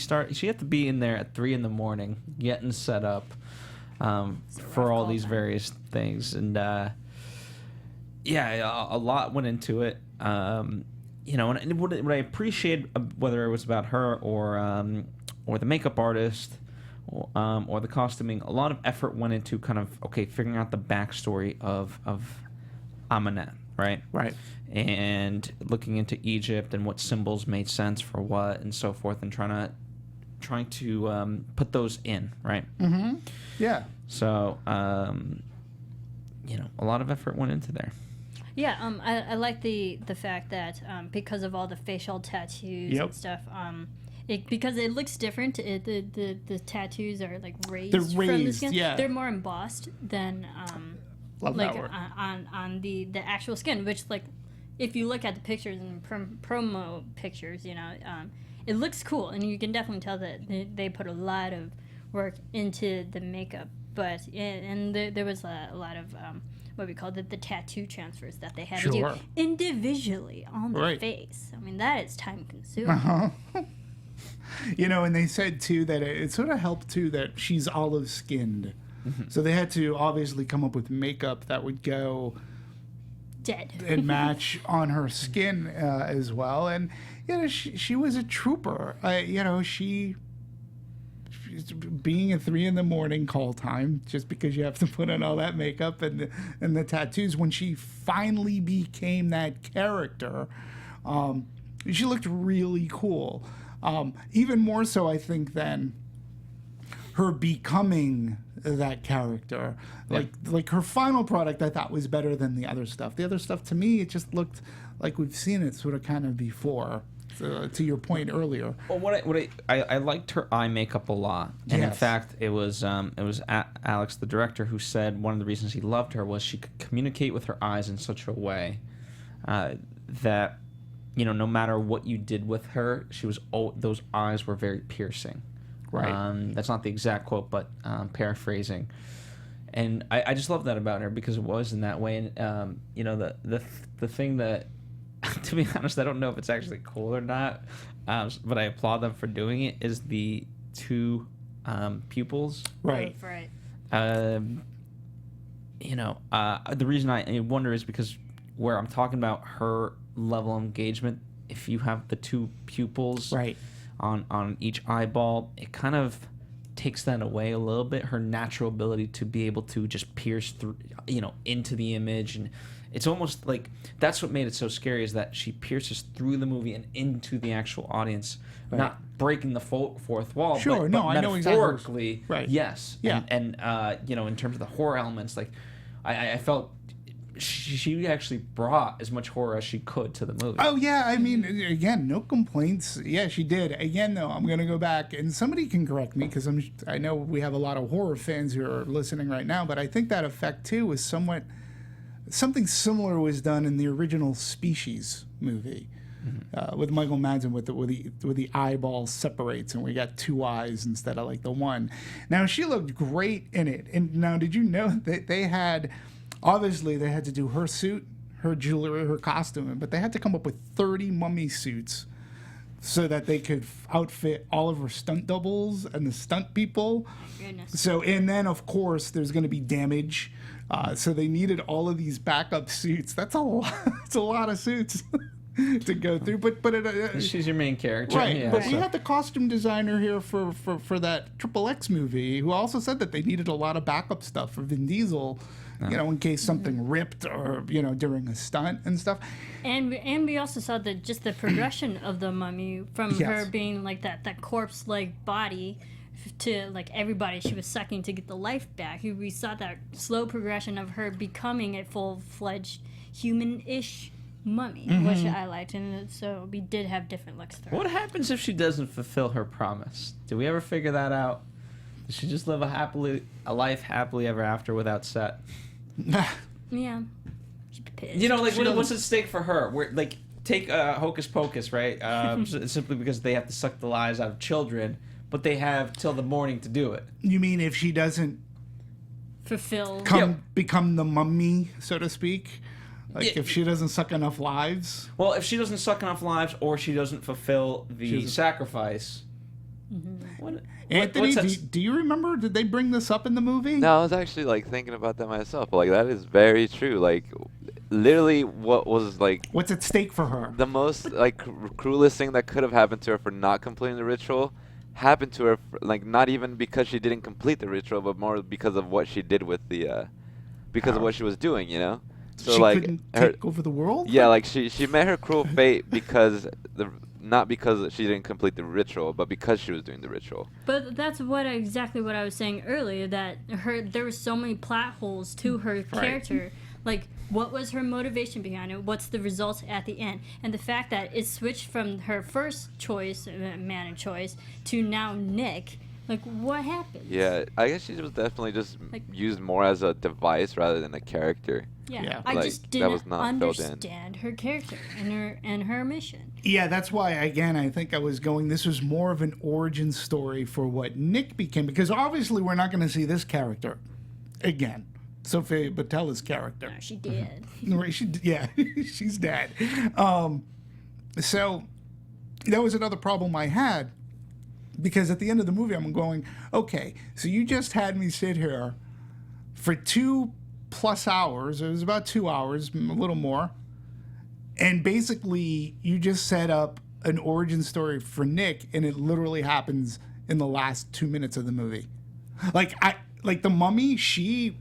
had to be in there at 3 a.m, getting set up for all these various things, and a lot went into it. And what I appreciate, whether it was about her or the makeup artist, or the costuming, a lot of effort went into kind of figuring out the backstory of Ahmanet, right? Right. And looking into Egypt and what symbols made sense for what and so forth, and trying to put those in, right? Mm-hmm. Yeah. So, a lot of effort went into there. Yeah, I like the fact that because of all the facial tattoos and stuff, because it looks different. The tattoos are like raised from the skin. Yeah. They're more embossed than Love like that word. on the actual skin. Which, like, if you look at the pictures and promo pictures, it looks cool, and you can definitely tell that they put a lot of work into the makeup. But there was a lot of what we call the tattoo transfers that they had to do individually on the face. I mean, that is time consuming. Uh-huh. And they said too that it sort of helped too that she's olive skinned. Mm-hmm. So they had to obviously come up with makeup that would go dead and match on her skin as well. And she was a trooper. She being at 3 a.m. call time, just because you have to put on all that makeup and the tattoos. When she finally became that character, she looked really cool. Even more so, I think, than her becoming that character. Like her final product, I thought was better than the other stuff. The other stuff, to me, it just looked like we've seen it sort of kind of before. To your point earlier. Well, I liked her eye makeup a lot, and in fact, it was Alex, the director, who said one of the reasons he loved her was she could communicate with her eyes in such a way that no matter what you did with her, those eyes were very piercing. Right. That's not the exact quote, but paraphrasing. And I just love that about her because it was in that way. And the thing that, to be honest, I don't know if it's actually cool or not, but I applaud them for doing it, is the 2 pupils. Right. Right. The reason I wonder is because where I'm talking about her level of engagement, if you have the 2 pupils on each eyeball, it kind of takes that away a little bit, her natural ability to be able to just pierce through, into the image. And it's almost like that's what made it so scary, is that she pierces through the movie and into the actual audience, not breaking the fourth wall. Sure, but I know exactly. Yes. Yeah. And in terms of the horror elements, like I felt she actually brought as much horror as she could to the movie. Oh, yeah. I mean, again, no complaints. Yeah, she did. Again, though, I'm going to go back, and somebody can correct me, because I know we have a lot of horror fans who are listening right now, but I think that effect, too, was something similar was done in the original Species movie. With Michael Madsen, with the eyeball separates and we got two eyes instead of like the one. Now she looked great in it. And now, did you know that they had to do her suit, her jewelry, her costume, but they had to come up with 30 mummy suits so that they could outfit all of her stunt doubles and the stunt people. Goodness. So, and then of course there's going to be damage. So they needed all of these backup suits. That's a lot. It's a lot of suits. To go through, but she's your main character, right? Yeah, but we had the costume designer here for that XXX movie, who also said that they needed a lot of backup stuff for Vin Diesel, in case something ripped or during a stunt and stuff. And we also saw just the progression of the mummy from her being like that corpse-like body to like everybody she was sucking to get the life back. We saw that slow progression of her becoming a full-fledged human-ish mummy, which I liked, and so we did have different looks to her. What happens if she doesn't fulfill her promise? Did we ever figure that out? Does she just live a life happily ever after without Set? Yeah. What's at stake for her? Take Hocus Pocus, right? Simply because they have to suck the lives out of children, but they have till the morning to do it. You mean if she doesn't become the mummy, so to speak? If she doesn't suck enough lives? Well, if she doesn't suck enough lives or she doesn't fulfill the sacrifice. Anthony, do you remember? Did they bring this up in the movie? No, I was actually thinking about that myself. That is very true. Literally what was what's at stake for her? The most cruelest thing that could have happened to her for not completing the ritual happened to her not even because she didn't complete the ritual, but more because of what she did with the of what she was doing, So she couldn't take over the world? Yeah, she met her cruel fate not because she didn't complete the ritual, but because she was doing the ritual. But that's exactly what I was saying earlier, that there were so many plot holes to her character. What was her motivation behind it? What's the results at the end? And the fact that it switched from her first choice, man of choice, to now Nick. What happened? Yeah, I guess she was definitely just used more as a device rather than a character. Yeah. I just didn't understand her character and her mission. Yeah, that's why, again, I think I was going, this was more of an origin story for what Nick became, because obviously we're not going to see this character again. Sofia Boutella's character. No, she did. She's dead. So that was another problem I had. Because at the end of the movie, I'm going, okay, so you just had me sit here for 2+ hours. It was about 2 hours, a little more. And basically, you just set up an origin story for Nick, and it literally happens in the last 2 minutes of the movie. The mummy, she's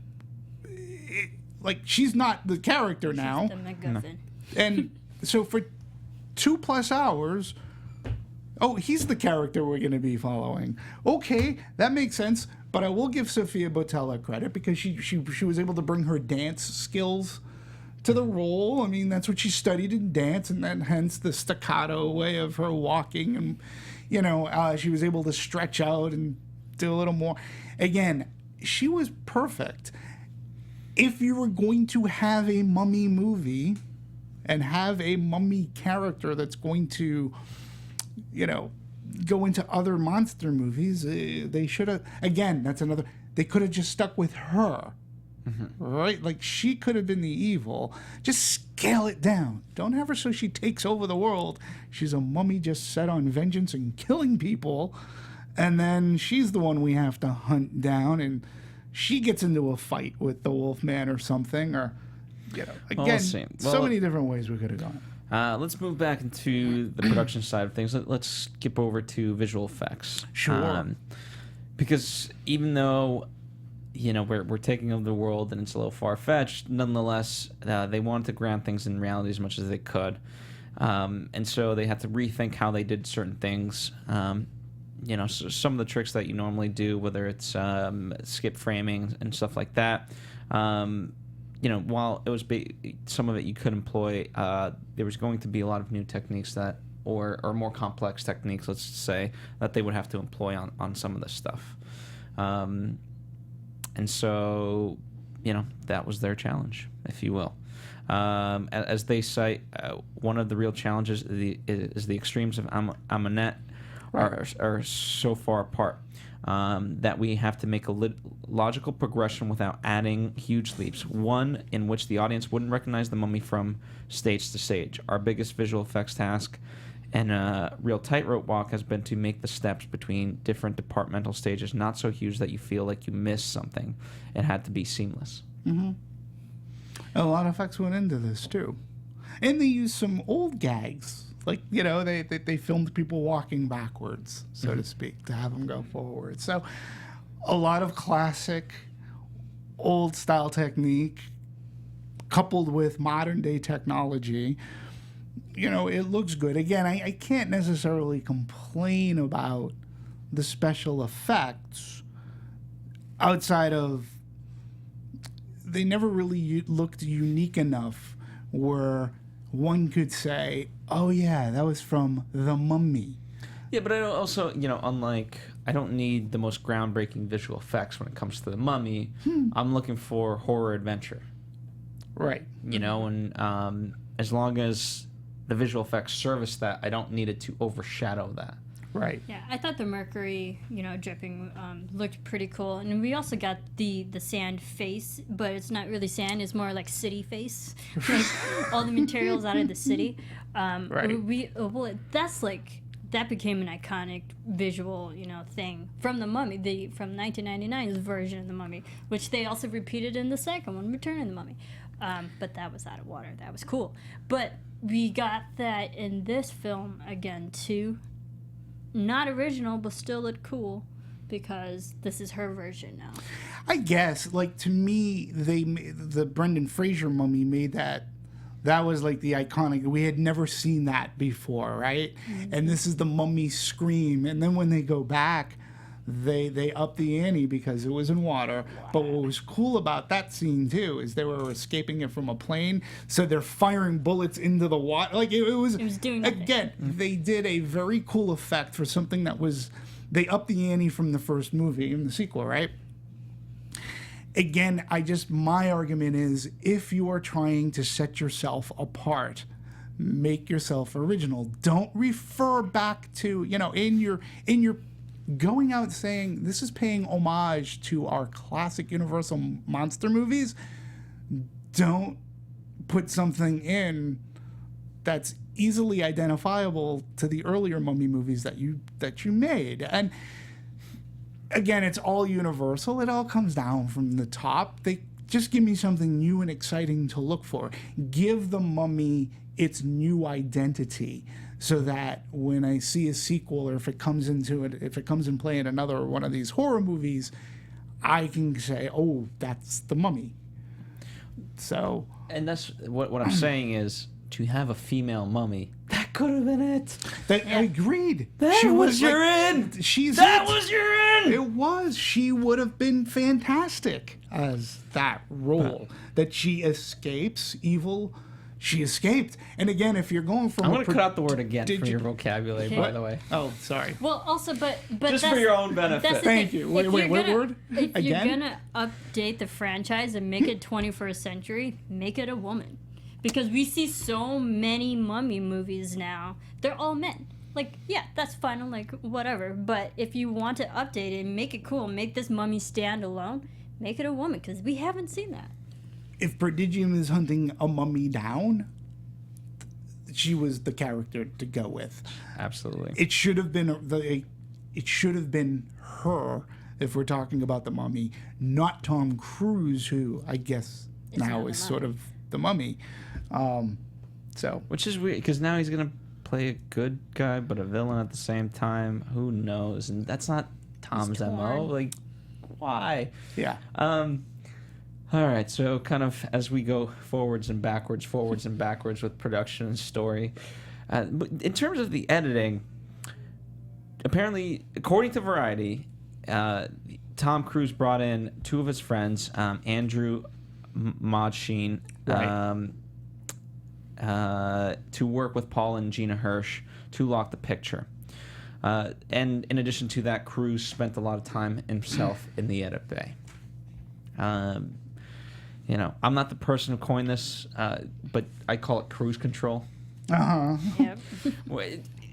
not the character now. She's the MacGuffin. And so for 2+ hours... Oh, he's the character we're going to be following. Okay, that makes sense. But I will give Sofia Boutella credit because she was able to bring her dance skills to the role. I mean, that's what she studied in dance, and then hence the staccato way of her walking. And, she was able to stretch out and do a little more. Again, she was perfect. If you were going to have a mummy movie and have a mummy character that's going to... go into other monster movies, they should have, again, they could have just stuck with her, right? She could have been the evil. Just scale it down. Don't have her so she takes over the world. She's a mummy just set on vengeance and killing people, and then she's the one we have to hunt down, and she gets into a fight with the Wolfman or something, or, again, so many different ways we could have gone. Let's move back into the production side of things. Let's skip over to visual effects. Sure. Because even though, we're taking over the world and it's a little far-fetched, nonetheless, they wanted to ground things in reality as much as they could. And so they had to rethink how they did certain things. So some of the tricks that you normally do, whether it's skip framing and stuff like that, while it was some of it you could employ, there was going to be a lot of new techniques that, or more complex techniques, let's say, that they would have to employ on some of this stuff. And so, that was their challenge, if you will. As they cite, one of the real challenges is the extremes of Ahmanet are so far apart that we have to make a logical progression without adding huge leaps. One in which the audience wouldn't recognize the mummy from stage to stage. Our biggest visual effects task and a real tightrope walk has been to make the steps between different departmental stages not so huge that you feel like you missed something. It had to be seamless. Mm-hmm. A lot of effects went into this too, and they used some old gags, like they filmed people walking backwards, so to speak, to have them go forward. So, a lot of classic, old style technique, coupled with modern day technology. It looks good. Again, I can't necessarily complain about the special effects outside of they never really looked unique enough where one could say, oh yeah, that was from The Mummy. Yeah, but I also, unlike, I don't need the most groundbreaking visual effects when it comes to The Mummy. I'm looking for horror adventure. Right. And as long as the visual effects service that, I don't need it to overshadow that. Right. Yeah, I thought the Mercury, dripping looked pretty cool. And we also got the sand face, but it's not really sand. It's more like city face. Like all the materials out of the city. Right. That became an iconic visual, thing from The Mummy, from 1999's version of The Mummy, which they also repeated in the second one, Return of the Mummy. But that was out of water. That was cool. But we got that in this film again, too. Not original, but still look cool because this is her version now. I guess, to me, the Brendan Fraser Mummy made that was like the iconic. We had never seen that before, right? Mm-hmm. And this is the Mummy scream. And then when they go back, they up the ante because it was in water. Wow. But what was cool about that scene too is they were escaping it from a plane, so they're firing bullets into the water. Like it was doing nothing. Again, they did a very cool effect for something that was, they upped the ante from the first movie in the sequel, right? Again, my argument is, if you are trying to set yourself apart, make yourself original. Don't refer back to, in your going out saying this is paying homage to our classic Universal monster movies. Don't put something in that's easily identifiable to the earlier Mummy movies that you made. And again, it's all Universal. It all comes down from the top. They just give me something new and exciting to look for. Give the Mummy its new identity, so that when I see a sequel, or if it comes in play in another one of these horror movies, I can say, oh, that's the Mummy. So, and that's what I'm saying is, to have a female mummy, that could have been it. I agreed. That was your end. That was your end. It was. She would have been fantastic as that role. That she escapes evil. She escaped. And again, if you're going from... I'm going to cut out the word again from your vocabulary, by the way. Oh, sorry. Well, also, but just for your own benefit. Thank you. Wait, what word? If you're going to update the franchise and make it 21st century, make it a woman. Because we see so many Mummy movies now. They're all men. Like, yeah, that's fine. Like, whatever. But if you want to update it and make it cool, make this Mummy stand alone, make it a woman. Because we haven't seen that. If Prodigium is hunting a mummy down, she was the character to go with. Absolutely. It should have been her, if we're talking about the Mummy, not Tom Cruise, who I guess now is sort of the Mummy. Which is weird, because now he's gonna play a good guy but a villain at the same time. Who knows? And that's not Tom's MO. Like, why? Yeah. All right, so kind of as we go forwards and backwards with production and story. But in terms of the editing, apparently, according to Variety, Tom Cruise brought in two of his friends, Andrew Mod Sheen, Right. to work with Paul and Gina Hirsch to lock the picture. And in addition to that, Cruise spent a lot of time himself in the edit bay. You know, I'm not the person who coined this, but I call it cruise control. Uh-huh. Yep. Well,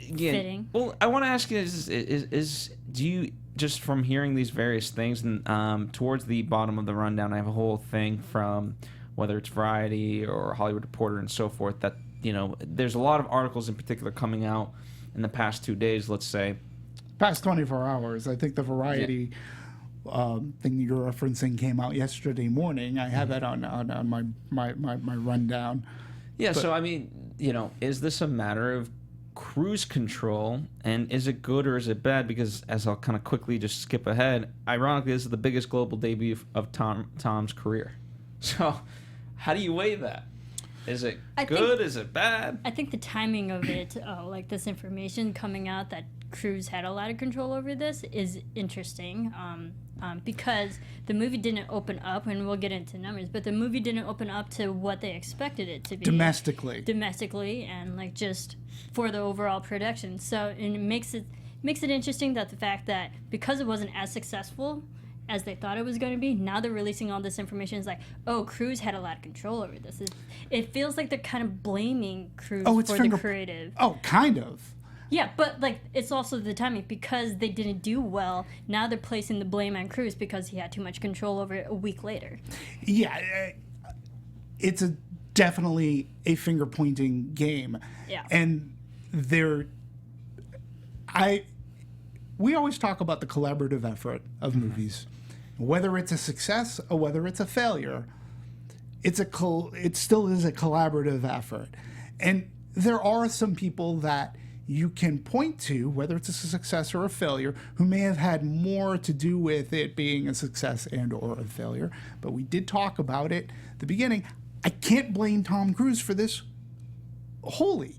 Fitting. Well, I want to ask you: is do you, just from hearing these various things, and towards the bottom of the rundown, I have a whole thing from whether it's Variety or Hollywood Reporter and so forth, that, you know, there's a lot of articles in particular coming out in the past 2 days, let's say. Past 24 hours. I think the Variety thing you're referencing came out yesterday morning. I have that on my rundown. Yeah, But- so I mean, you know, is this a matter of cruise control, and is it good or is it bad? Because, as I'll kind of quickly just skip ahead, ironically, this is the biggest global debut of Tom's career. So, how do you weigh that? Is it good? Is it bad? I think the timing of it, like this information coming out that Cruise had a lot of control over this, is interesting. Because the movie didn't open up, and we'll get into numbers, but the movie didn't open up to what they expected it to be. Domestically, and like just for the overall production. So and it makes it interesting that the fact that because it wasn't as successful as they thought it was going to be, now they're releasing all this information. It's like, oh, Cruise had a lot of control over this. It feels like they're kind of blaming Cruise for the creative. Oh, kind of. Yeah, but like it's also the timing, because they didn't do well. Now they're placing the blame on Cruise because he had too much control over it a week later. Yeah, it's definitely a finger pointing game. Yeah, and we always talk about the collaborative effort of movies, whether it's a success or whether it's a failure. It still is a collaborative effort, and there are some people that you can point to, whether it's a success or a failure, who may have had more to do with it being a success and or a failure. But we did talk about it at the beginning. I can't blame Tom Cruise for this wholly.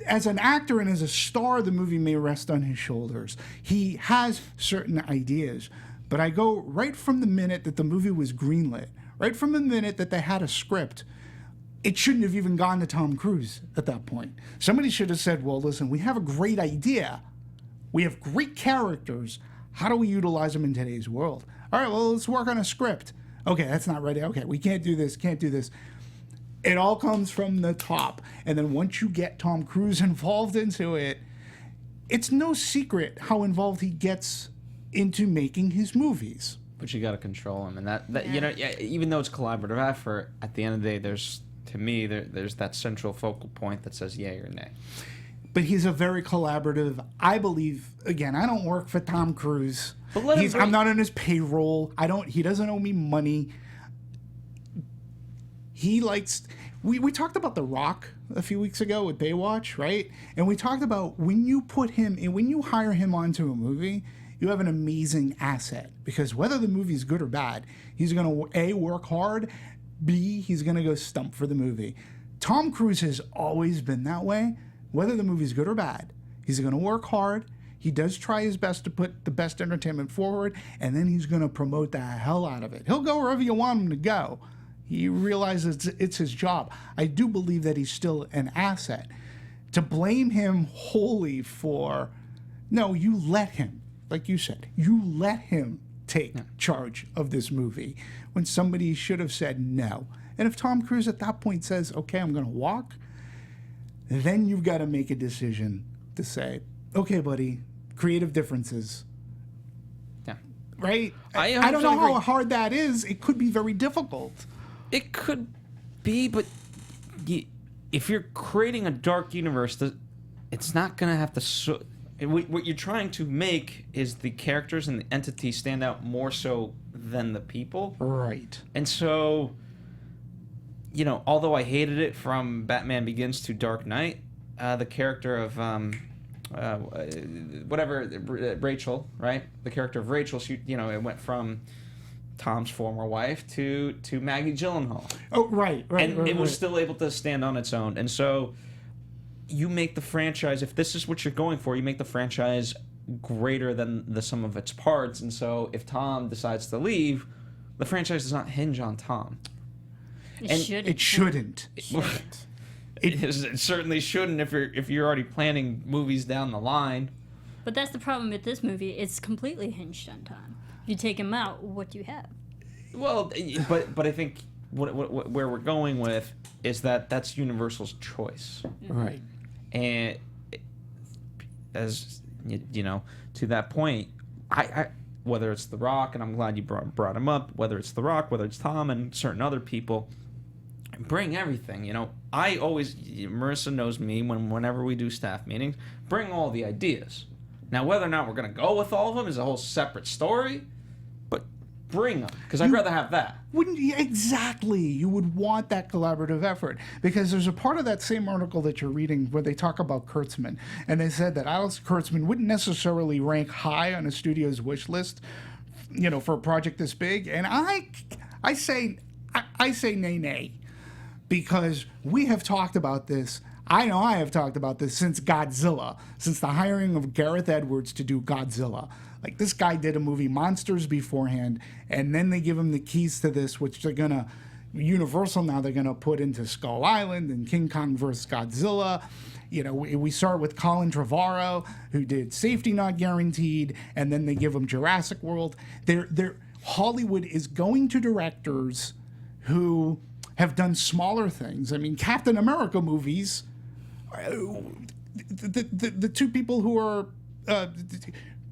As an actor and as a star, the movie may rest on his shoulders. He has certain ideas. But I go right from the minute that the movie was greenlit, right from the minute that they had a script, it shouldn't have even gone to Tom Cruise at that point. Somebody should have said, well, listen, we have a great idea. We have great characters. How do we utilize them in today's world? All right, well, let's work on a script. Okay, that's not ready. Okay, we can't do this, It all comes from the top. And then once you get Tom Cruise involved into it, it's no secret how involved he gets into making his movies. But you got to control him. And that you know, even though it's collaborative effort, at the end of the day, there's that central focal point that says yay or nay. But he's a very collaborative, I believe. Again, I don't work for Tom Cruise. But I'm not on his payroll. He doesn't owe me money. He likes. We talked about The Rock a few weeks ago with Baywatch, right? And we talked about when you hire him onto a movie, you have an amazing asset, because whether the movie's good or bad, he's going to A, work hard, B, he's going to go stump for the movie. Tom Cruise has always been that way. Whether the movie's good or bad, he's going to work hard. He does try his best to put the best entertainment forward, and then he's going to promote the hell out of it. He'll go wherever you want him to go. He realizes it's his job. I do believe that he's still an asset. To blame him wholly for, no, you let him, like you said, you let him take charge of this movie when somebody should have said no. And if Tom Cruise at that point says, okay, I'm going to walk, then you've got to make a decision to say, okay, buddy, creative differences. Yeah. Right? I don't know how hard that is. It could be very difficult. It could be, but if you're creating a dark universe, it's not going to have to... what you're trying to make is the characters and the entities stand out more so than the people. Right. And so, you know, although I hated it from Batman Begins to Dark Knight, the character of... Rachel, right? The character of Rachel, she, you know, it went from Tom's former wife to Maggie Gyllenhaal. Oh, right. And it was still able to stand on its own. And so you make the franchise, if this is what you're going for, you make the franchise greater than the sum of its parts. And so if Tom decides to leave, the franchise does not hinge on Tom. It shouldn't. It shouldn't. It certainly shouldn't if you're already planning movies down the line. But that's the problem with this movie. It's completely hinged on Tom. If you take him out, what do you have? Well, but I think where we're going with is that's Universal's choice, Right? And as you know, to that point, I whether it's The Rock, and I'm glad you brought him up, whether it's The Rock, whether it's Tom, and certain other people, bring everything. You know, I always, Marisa knows me, whenever we do staff meetings, bring all the ideas. Now, whether or not we're going to go with all of them is a whole separate story, but bring them, because I'd rather have that. Wouldn't you? Exactly. You would want that collaborative effort, because there's a part of that same article that you're reading where they talk about Kurtzman, and they said that Alex Kurtzman wouldn't necessarily rank high on a studio's wish list, you know, for a project this big. And I say nay, because we have talked about this. I know I have talked about this since Godzilla, since the hiring of Gareth Edwards to do Godzilla. Like, this guy did a movie Monsters beforehand, and then they give him the keys to this, which they're gonna, Universal now, they're gonna put into Skull Island and King Kong vs. Godzilla. You know, we start with Colin Trevorrow, who did Safety Not Guaranteed, and then they give him Jurassic World. Hollywood is going to directors who have done smaller things. I mean, Captain America movies, the two people who are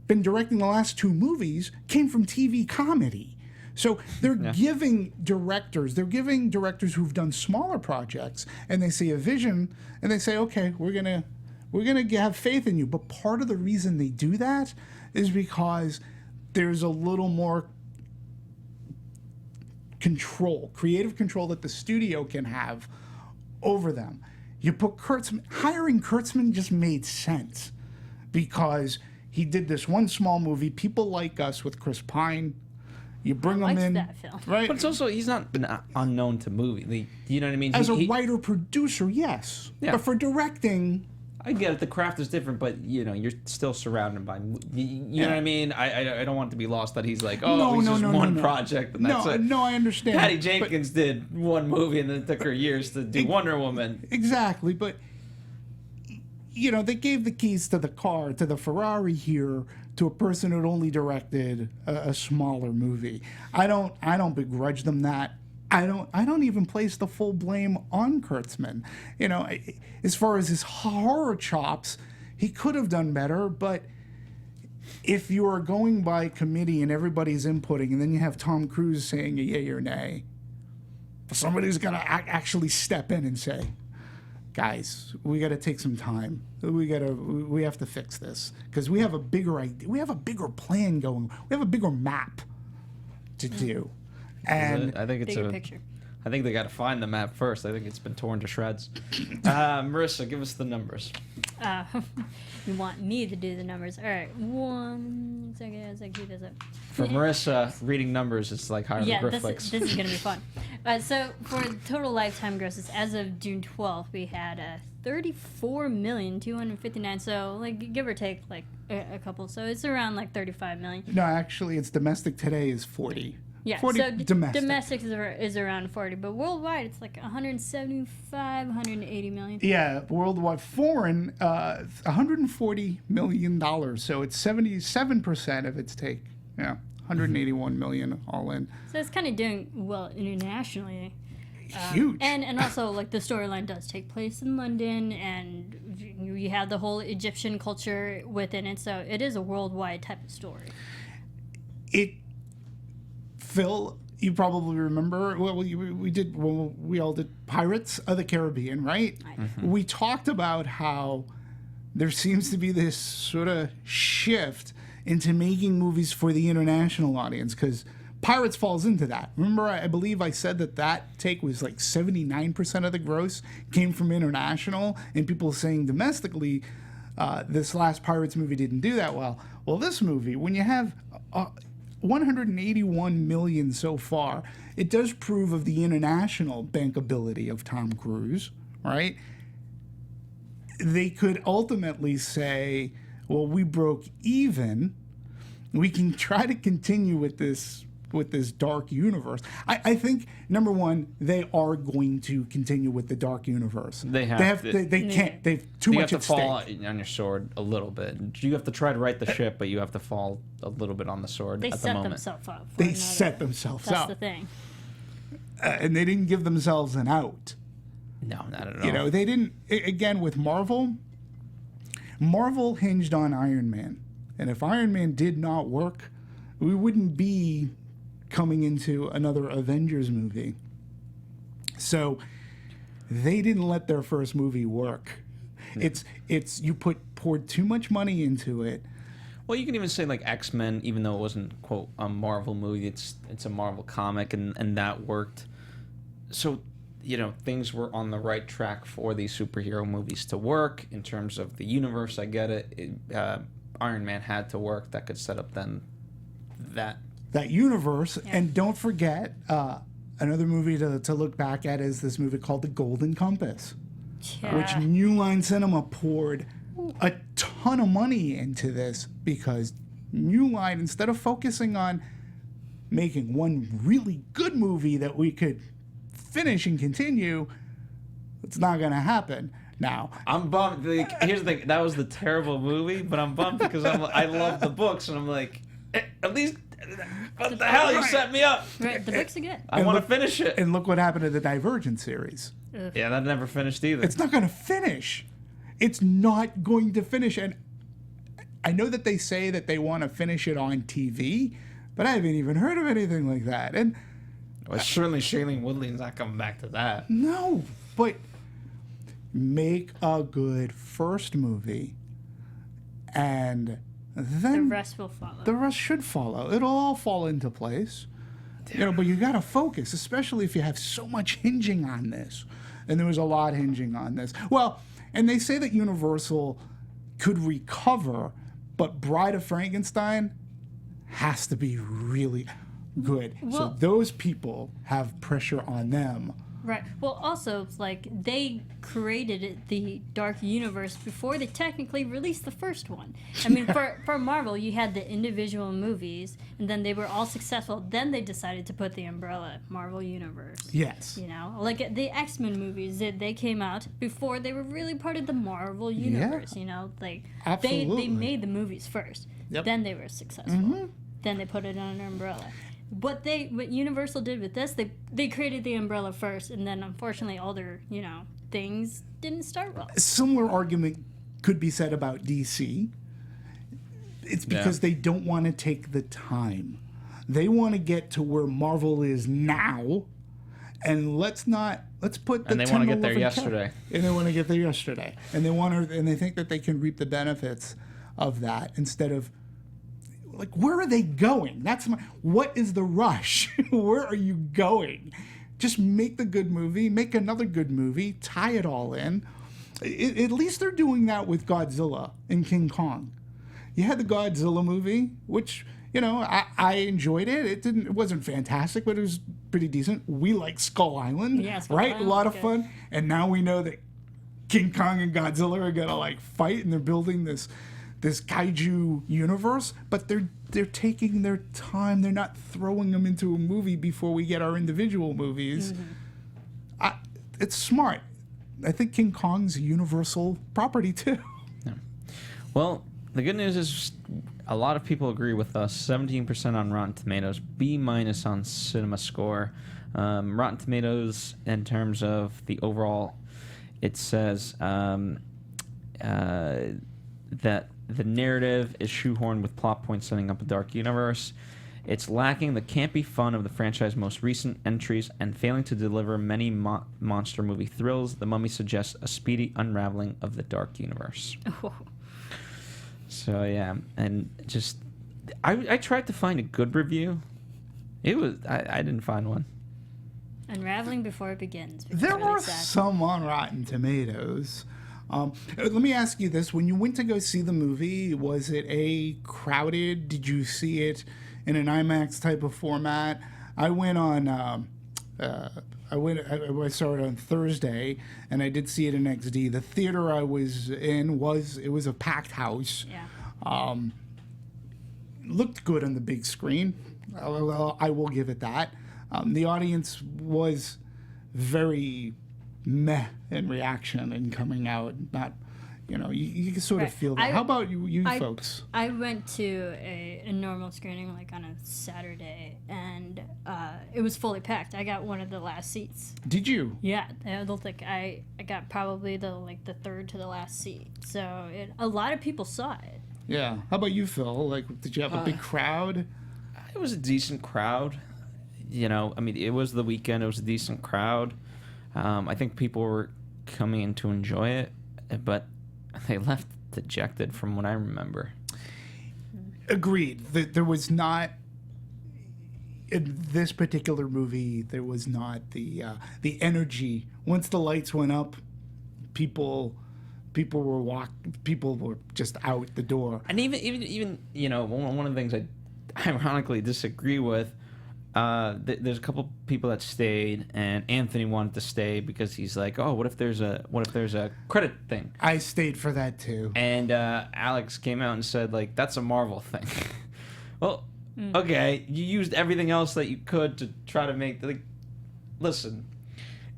been directing the last two movies came from TV comedy. So they're giving directors who've done smaller projects, and they see a vision, and they say, okay, we're gonna have faith in you. But part of the reason they do that is because there's a little more control, creative control that the studio can have over them. You put hiring Kurtzman just made sense, because he did this one small movie, People Like Us, with Chris Pine. You bring him in, that film. right? But it's also, he's not been unknown to movie. You know what I mean? As a writer-producer, yes. Yeah. But for directing, I get it. The craft is different, but you're still surrounded by. You know what I mean? I don't want it to be lost that he's like, he's just one project and that's it. No, I understand. Patty Jenkins did one movie and then it took her years to do Wonder Woman. Exactly, but they gave the keys to the car, to the Ferrari here, to a person who'd only directed a smaller movie. I don't begrudge them that. I don't even place the full blame on Kurtzman. As far as his horror chops, he could have done better, but if you are going by committee and everybody's inputting, and then you have Tom Cruise saying a yay or nay, somebody's going to actually step in and say, guys, we got to take some time. We have to fix this, because we have a bigger idea. We have a bigger plan going. We have a bigger map to do. And I think it's bigger picture. I think they got to find the map first. I think it's been torn to shreds. Marisa, give us the numbers. You want me to do the numbers? All right, 1 second as I keep this up. For Marisa, reading numbers is like hieroglyphics. This is gonna be fun. So for total lifetime grosses, as of June 12th, we had 34,259,000. So like give or take like a couple. So it's around like 35 million. No, actually, it's domestic today is 40. Yeah, 40 so domestic is around 40, but worldwide it's like 175, 180 million. Yeah, worldwide. Foreign, $140 million. So it's 77% of its take. Yeah, 181 million all in. So it's kind of doing well internationally. Huge. And also, like, the storyline does take place in London, and you have the whole Egyptian culture within it, so it is a worldwide type of story. Phil, you probably remember, we all did Pirates of the Caribbean, right? Mm-hmm. We talked about how there seems to be this sort of shift into making movies for the international audience, because Pirates falls into that. Remember, I believe I said that take was like 79% of the gross came from international, and people saying domestically, this last Pirates movie didn't do that well. Well, this movie, when you have 181 million so far, it does prove of the international bankability of Tom Cruise, right? They could ultimately say, well, we broke even. We can try to continue with this this dark universe. I think number one, they are going to continue with the dark universe. They have to. They can't. They've too You much have at to fall stake. on your sword a little bit. You have to try to right the ship, but you have to fall a little bit on the sword They at the set moment. themselves up. For They another. set themselves That's up. the thing. And they didn't give themselves an out. No, not at all. You know, they didn't. Again, with Marvel hinged on Iron Man. And if Iron Man did not work, we wouldn't be coming into another Avengers movie. So they didn't let their first movie work. It's you poured too much money into it. Well, you can even say like X-Men, even though it wasn't quote a Marvel movie, it's a Marvel comic, and that worked. So, you know, things were on the right track for these superhero movies to work in terms of the universe. I get it. Iron Man had to work. That could set up then that universe. Yeah. And don't forget, another movie to look back at is this movie called The Golden Compass, which New Line Cinema poured a ton of money into this because New Line, instead of focusing on making one really good movie that we could finish and continue, it's not going to happen. Now I'm bummed. Like, here's the thing: that was the terrible movie, but I'm bummed because I love the books, and I'm like, at least, what the hell? You set me up. Right, the books are good. I want to finish it. And look what happened to the Divergent series. Ugh. Yeah, that never finished either. It's not going to finish. It's not going to finish. And I know that they say that they want to finish it on TV, but I haven't even heard of anything like that. And well, certainly Shailene Woodley's not coming back to that. No, but make a good first movie, and then the rest will follow. The rest should follow. It'll all fall into place. You know, but you got to focus, especially if you have so much hinging on this. And there was a lot hinging on this. Well, and they say that Universal could recover, but Bride of Frankenstein has to be really good. Well, so those people have pressure on them. Right. Well, also, it's like they created the Dark Universe before they technically released the first one. I mean, for Marvel, you had the individual movies, and then they were all successful. Then they decided to put the umbrella Marvel Universe. Yes. You know, like the X-Men movies, they came out before they were really part of the Marvel Universe. Yeah. You know, like they made the movies first. Yep. Then they were successful. Mm-hmm. Then they put it on an umbrella. What Universal did with this, they created the umbrella first, and then unfortunately all their things didn't start well. A similar argument could be said about DC. It's because they don't want to take the time. They want to get to where Marvel is now, and let's put the. And they want to get there yesterday. And they want to get there yesterday, and they think that they can reap the benefits of that instead of. Like, where are they going? What is the rush? Where are you going? Just make the good movie, make another good movie, tie it all in. At least they're doing that with Godzilla and King Kong. You had the Godzilla movie, which, I enjoyed it. It wasn't fantastic, but it was pretty decent. We like Skull Island, right? A lot of fun. And now we know that King Kong and Godzilla are gonna fight, and they're building this kaiju universe, but they're taking their time. They're not throwing them into a movie before we get our individual movies. Mm-hmm. It's smart. I think King Kong's a Universal property too. Yeah. Well, the good news is a lot of people agree with us. 17% on Rotten Tomatoes, B- on Cinema Score. Rotten Tomatoes, in terms of the overall, it says that the narrative is shoehorned with plot points setting up a dark universe. It's lacking the campy fun of the franchise's most recent entries and failing to deliver many monster movie thrills. The Mummy suggests a speedy unraveling of the dark universe. Oh. So yeah, and just I tried to find a good review. It was I didn't find one. Unraveling before it begins. There are some on Rotten Tomatoes. Let me ask you this. When you went to go see the movie, was it crowded? Did you see it in an IMAX type of format? I went on, I saw it on Thursday, and I did see it in XD. The theater I was in was a packed house. Yeah. Looked good on the big screen. I will give it that. The audience was very meh in reaction and coming out. Not, you can sort of feel that. How about you folks? I went to a normal screening like on a Saturday, and it was fully packed. I got one of the last seats. Did you? Yeah, I don't think I got probably the third to the last seat. So a lot of people saw it. Yeah. How about you, Phil? Like, did you have a big crowd? It was a decent crowd. It was the weekend. It was a decent crowd. I think people were coming in to enjoy it, but they left dejected from what I remember. Agreed. There was not, in this particular movie, there was not the energy. Once the lights went up, people were just out the door. And even one of the things I ironically disagree with, there's a couple people that stayed, and Anthony wanted to stay because he's like, oh, what if there's a credit thing? I stayed for that too. And Alex came out and said, like, that's a Marvel thing. Well, okay, you used everything else that you could to try to make listen.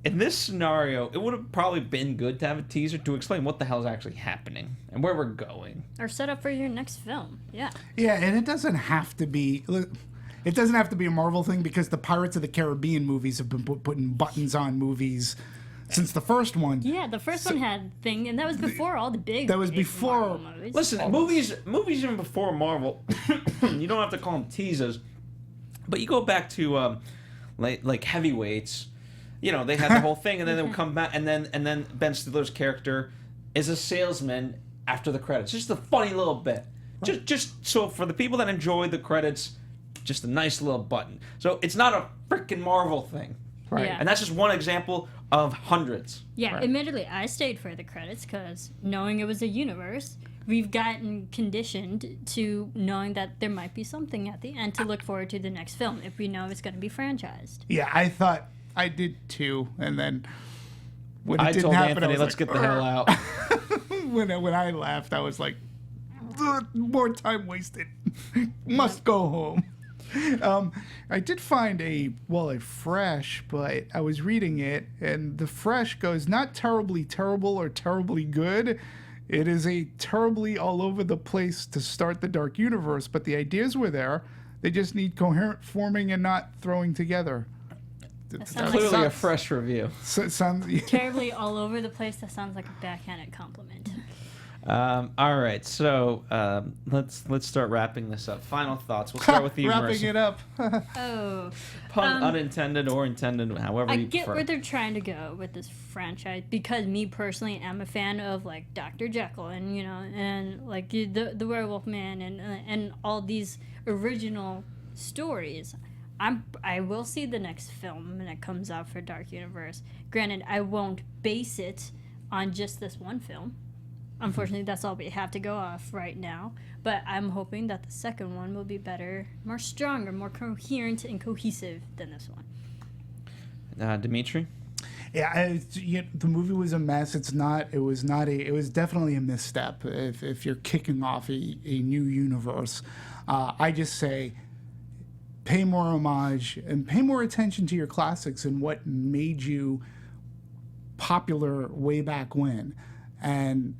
In this scenario, it would have probably been good to have a teaser to explain what the hell is actually happening and where we're going. Or set up for your next film. Yeah. Yeah, and it doesn't have to be. It doesn't have to be a Marvel thing because the Pirates of the Caribbean movies have been putting buttons on movies since the first one. Yeah, the first one had thing, and that was before all the big. That was before. Marvel movies. Listen, movies even before Marvel, you don't have to call them teasers, but you go back to like Heavyweights. They had the whole thing, and then they would come back, and then Ben Stiller's character is a salesman after the credits. Just a funny little bit. Just so for the people that enjoy the credits, just a nice little button. So it's not a freaking Marvel thing. Right. Yeah. And that's just one example of hundreds. Yeah, Right. admittedly, I stayed for the credits because knowing it was a universe, we've gotten conditioned to knowing that there might be something at the end to look forward to the next film if we know it's going to be franchised. Yeah, I thought I did too, and then when it I didn't told happen, Anthony, I was let's like, get the hell out. when I left, I was like, more time wasted. Must go home. I did find a fresh, but I was reading it, and the fresh goes not terribly terrible or terribly good. It is a terribly all over the place to start the Dark Universe, but the ideas were there. They just need coherent forming and not throwing together. sounds Clearly a fresh review. So it sounds Terribly all over the place. That sounds like a backhanded compliment. All right, so let's start wrapping this up. Final thoughts. We'll start with you, wrapping Marisa. it up. Oh. Pun unintended or intended, however I you get prefer. where they're trying to go with this franchise because me personally am a fan of like Dr. Jekyll and like the Werewolf Man and all these original stories. I will see the next film when it comes out for Dark Universe. Granted, I won't base it on just this one film. Unfortunately, that's all we have to go off right now. But I'm hoping that the second one will be better, more stronger, more coherent and cohesive than this one. Demetri? Yeah, the movie was a mess. It was definitely a misstep if you're kicking off a new universe. I just say pay more homage and pay more attention to your classics and what made you popular way back when, and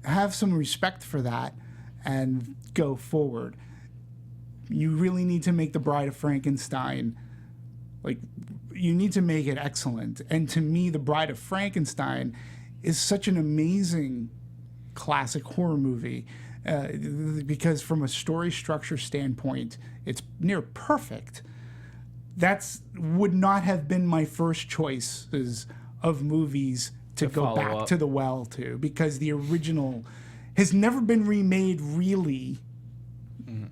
have some respect for that and go forward. You really need to make The Bride of Frankenstein, you need to make it excellent. And to me, The Bride of Frankenstein is such an amazing classic horror movie because from a story structure standpoint, it's near perfect. Would not have been my first choices of movies to go back up to the well to, because the original has never been remade really. Mm-hmm.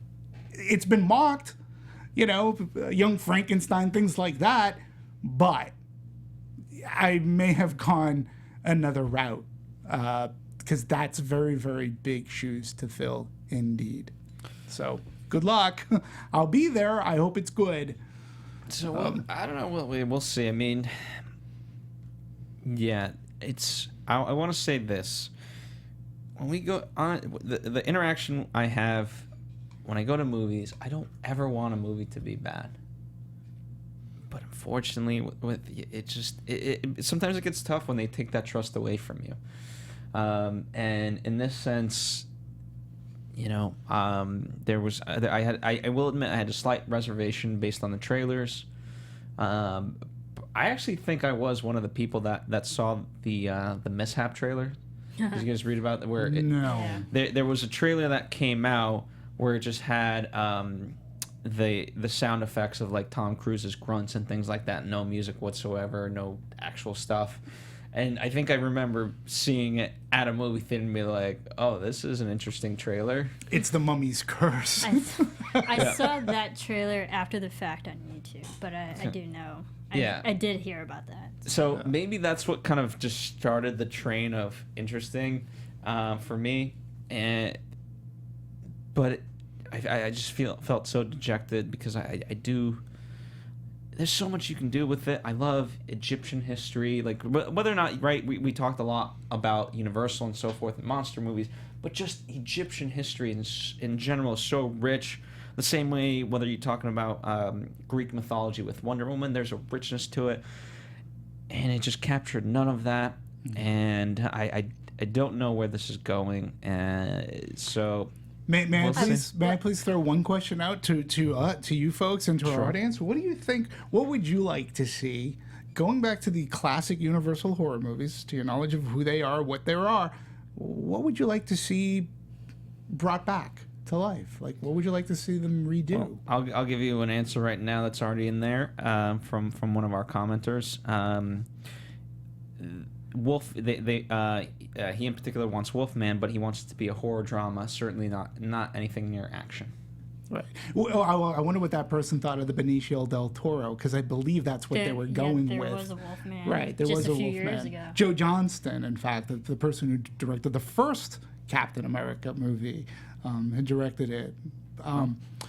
It's been mocked, Young Frankenstein, things like that, but I may have gone another route because that's very, very big shoes to fill indeed. So good luck. I'll be there. I hope it's good. So I don't know. We'll see. I mean, yeah, I want to say this. When we go on, the interaction I have when I go to movies, I don't ever want a movie to be bad. But unfortunately, with it just sometimes it gets tough when they take that trust away from you. And in this sense, there was I will admit I had a slight reservation based on the trailers. I actually think I was one of the people that saw the mishap trailer. Did you guys read about where? No. There was a trailer that came out where it just had the sound effects of like Tom Cruise's grunts and things like that. No music whatsoever, no actual stuff. And I think I remember seeing it at a movie theater and be like, "Oh, this is an interesting trailer." It's the Mummy's curse. I saw that trailer after the fact on YouTube, but I do know. I did hear about that. So maybe that's what kind of just started the train of interesting for me. But I just felt so dejected because I do. There's so much you can do with it. I love Egyptian history, like whether or not we talked a lot about Universal and so forth in monster movies, but just Egyptian history in general is so rich. The same way whether you're talking about Greek mythology with Wonder Woman, there's a richness to it, and it just captured none of that. And I don't know where this is going, so. May I please throw one question out to you folks and to our audience? What do you think? What would you like to see? Going back to the classic Universal horror movies, to your knowledge of who they are, what there are, what would you like to see brought back to life? Like, what would you like to see them redo? Well, I'll give you an answer right now that's already in there from one of our commenters. Wolf, he in particular wants Wolfman, but he wants it to be a horror drama. Certainly not anything near action. Right. Well, I wonder what that person thought of the Benicio del Toro, because I believe that's what they were going with. There was a Wolfman. Right. There was a Wolfman. Years ago. Joe Johnston, in fact, the person who directed the first Captain America movie, had directed it.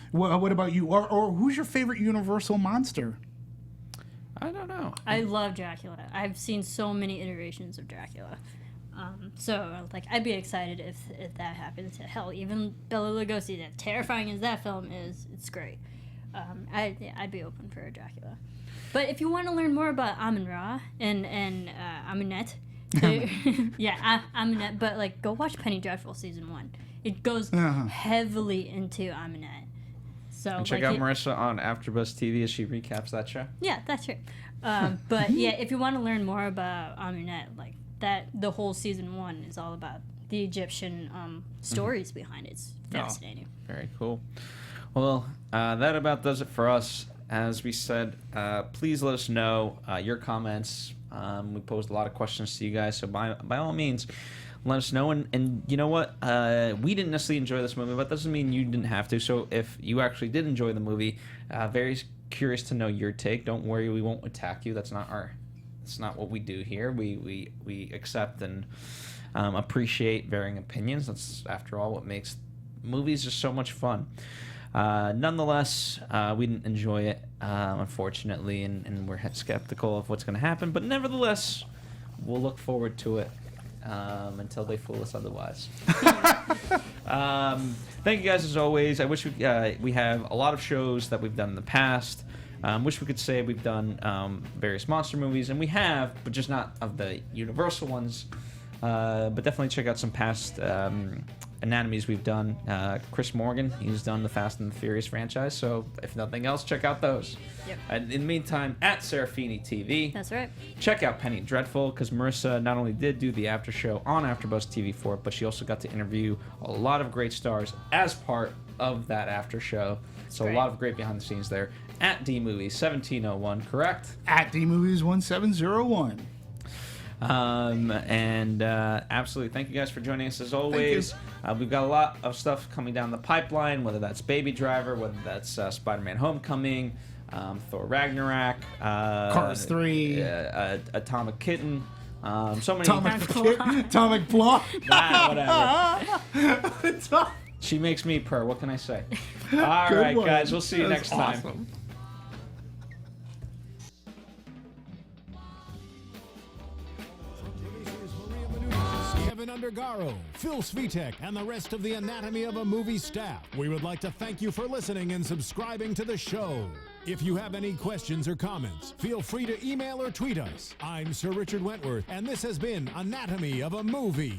What about you? Or who's your favorite Universal monster? I don't know. I love Dracula. I've seen so many iterations of Dracula. So, like, I'd be excited if that happens. Hell, even Bela Lugosi, as terrifying as that film is, it's great. I'd be open for a Dracula. But if you want to learn more about Amun-Ra and Ahmanet, Ahmanet, but, like, go watch Penny Dreadful Season 1. It goes heavily into Ahmanet. So, and check out Marisa on AfterBuzz TV as she recaps that show. Yeah, that's true. But yeah, if you want to learn more about Ahmanet, like that, the whole season 1 is all about the Egyptian stories behind it. It's fascinating. Oh, very cool. Well, that about does it for us. As we said, please let us know your comments. We posed a lot of questions to you guys, so by all means, let us know. And you know what? We didn't necessarily enjoy this movie, but that doesn't mean you didn't have to. So if you actually did enjoy the movie, very curious to know your take. Don't worry, we won't attack you. That's not what we do here. We accept and appreciate varying opinions. That's, after all, what makes movies just so much fun. Nonetheless, we didn't enjoy it, unfortunately, and we're skeptical of what's going to happen. But nevertheless, we'll look forward to it. Until they fool us otherwise. Thank you guys as always. I wish we have a lot of shows that we've done in the past. Wish we could say we've done various monster movies, and we have, but just not of the Universal ones. But definitely check out some past anatomies we've done. Chris Morgan, he's done the Fast and the Furious franchise, so if nothing else, check out those. Yep. And in the meantime, at Serafini TV. That's right. Check out Penny Dreadful, because Marisa not only did do the after show on AfterBuzz TV for it, but she also got to interview a lot of great stars as part of that after show. So a lot of great behind the scenes there. At DMovies1701, correct? At DMovies1701. Absolutely, thank you guys for joining us as always. We've got a lot of stuff coming down the pipeline, whether that's Baby Driver, whether that's Spider-Man Homecoming, Thor Ragnarok, Cars 3, Atomic Kitten, so many. Atomic Block. Whatever. She makes me purr. What can I say? All right, guys, we'll see you next time. Undergaro, Phil Svitek, and the rest of the Anatomy of a Movie staff. We would like to thank you for listening and subscribing to the show. If you have any questions or comments, feel free to email or tweet us. I'm Sir Richard Wentworth, and this has been Anatomy of a Movie.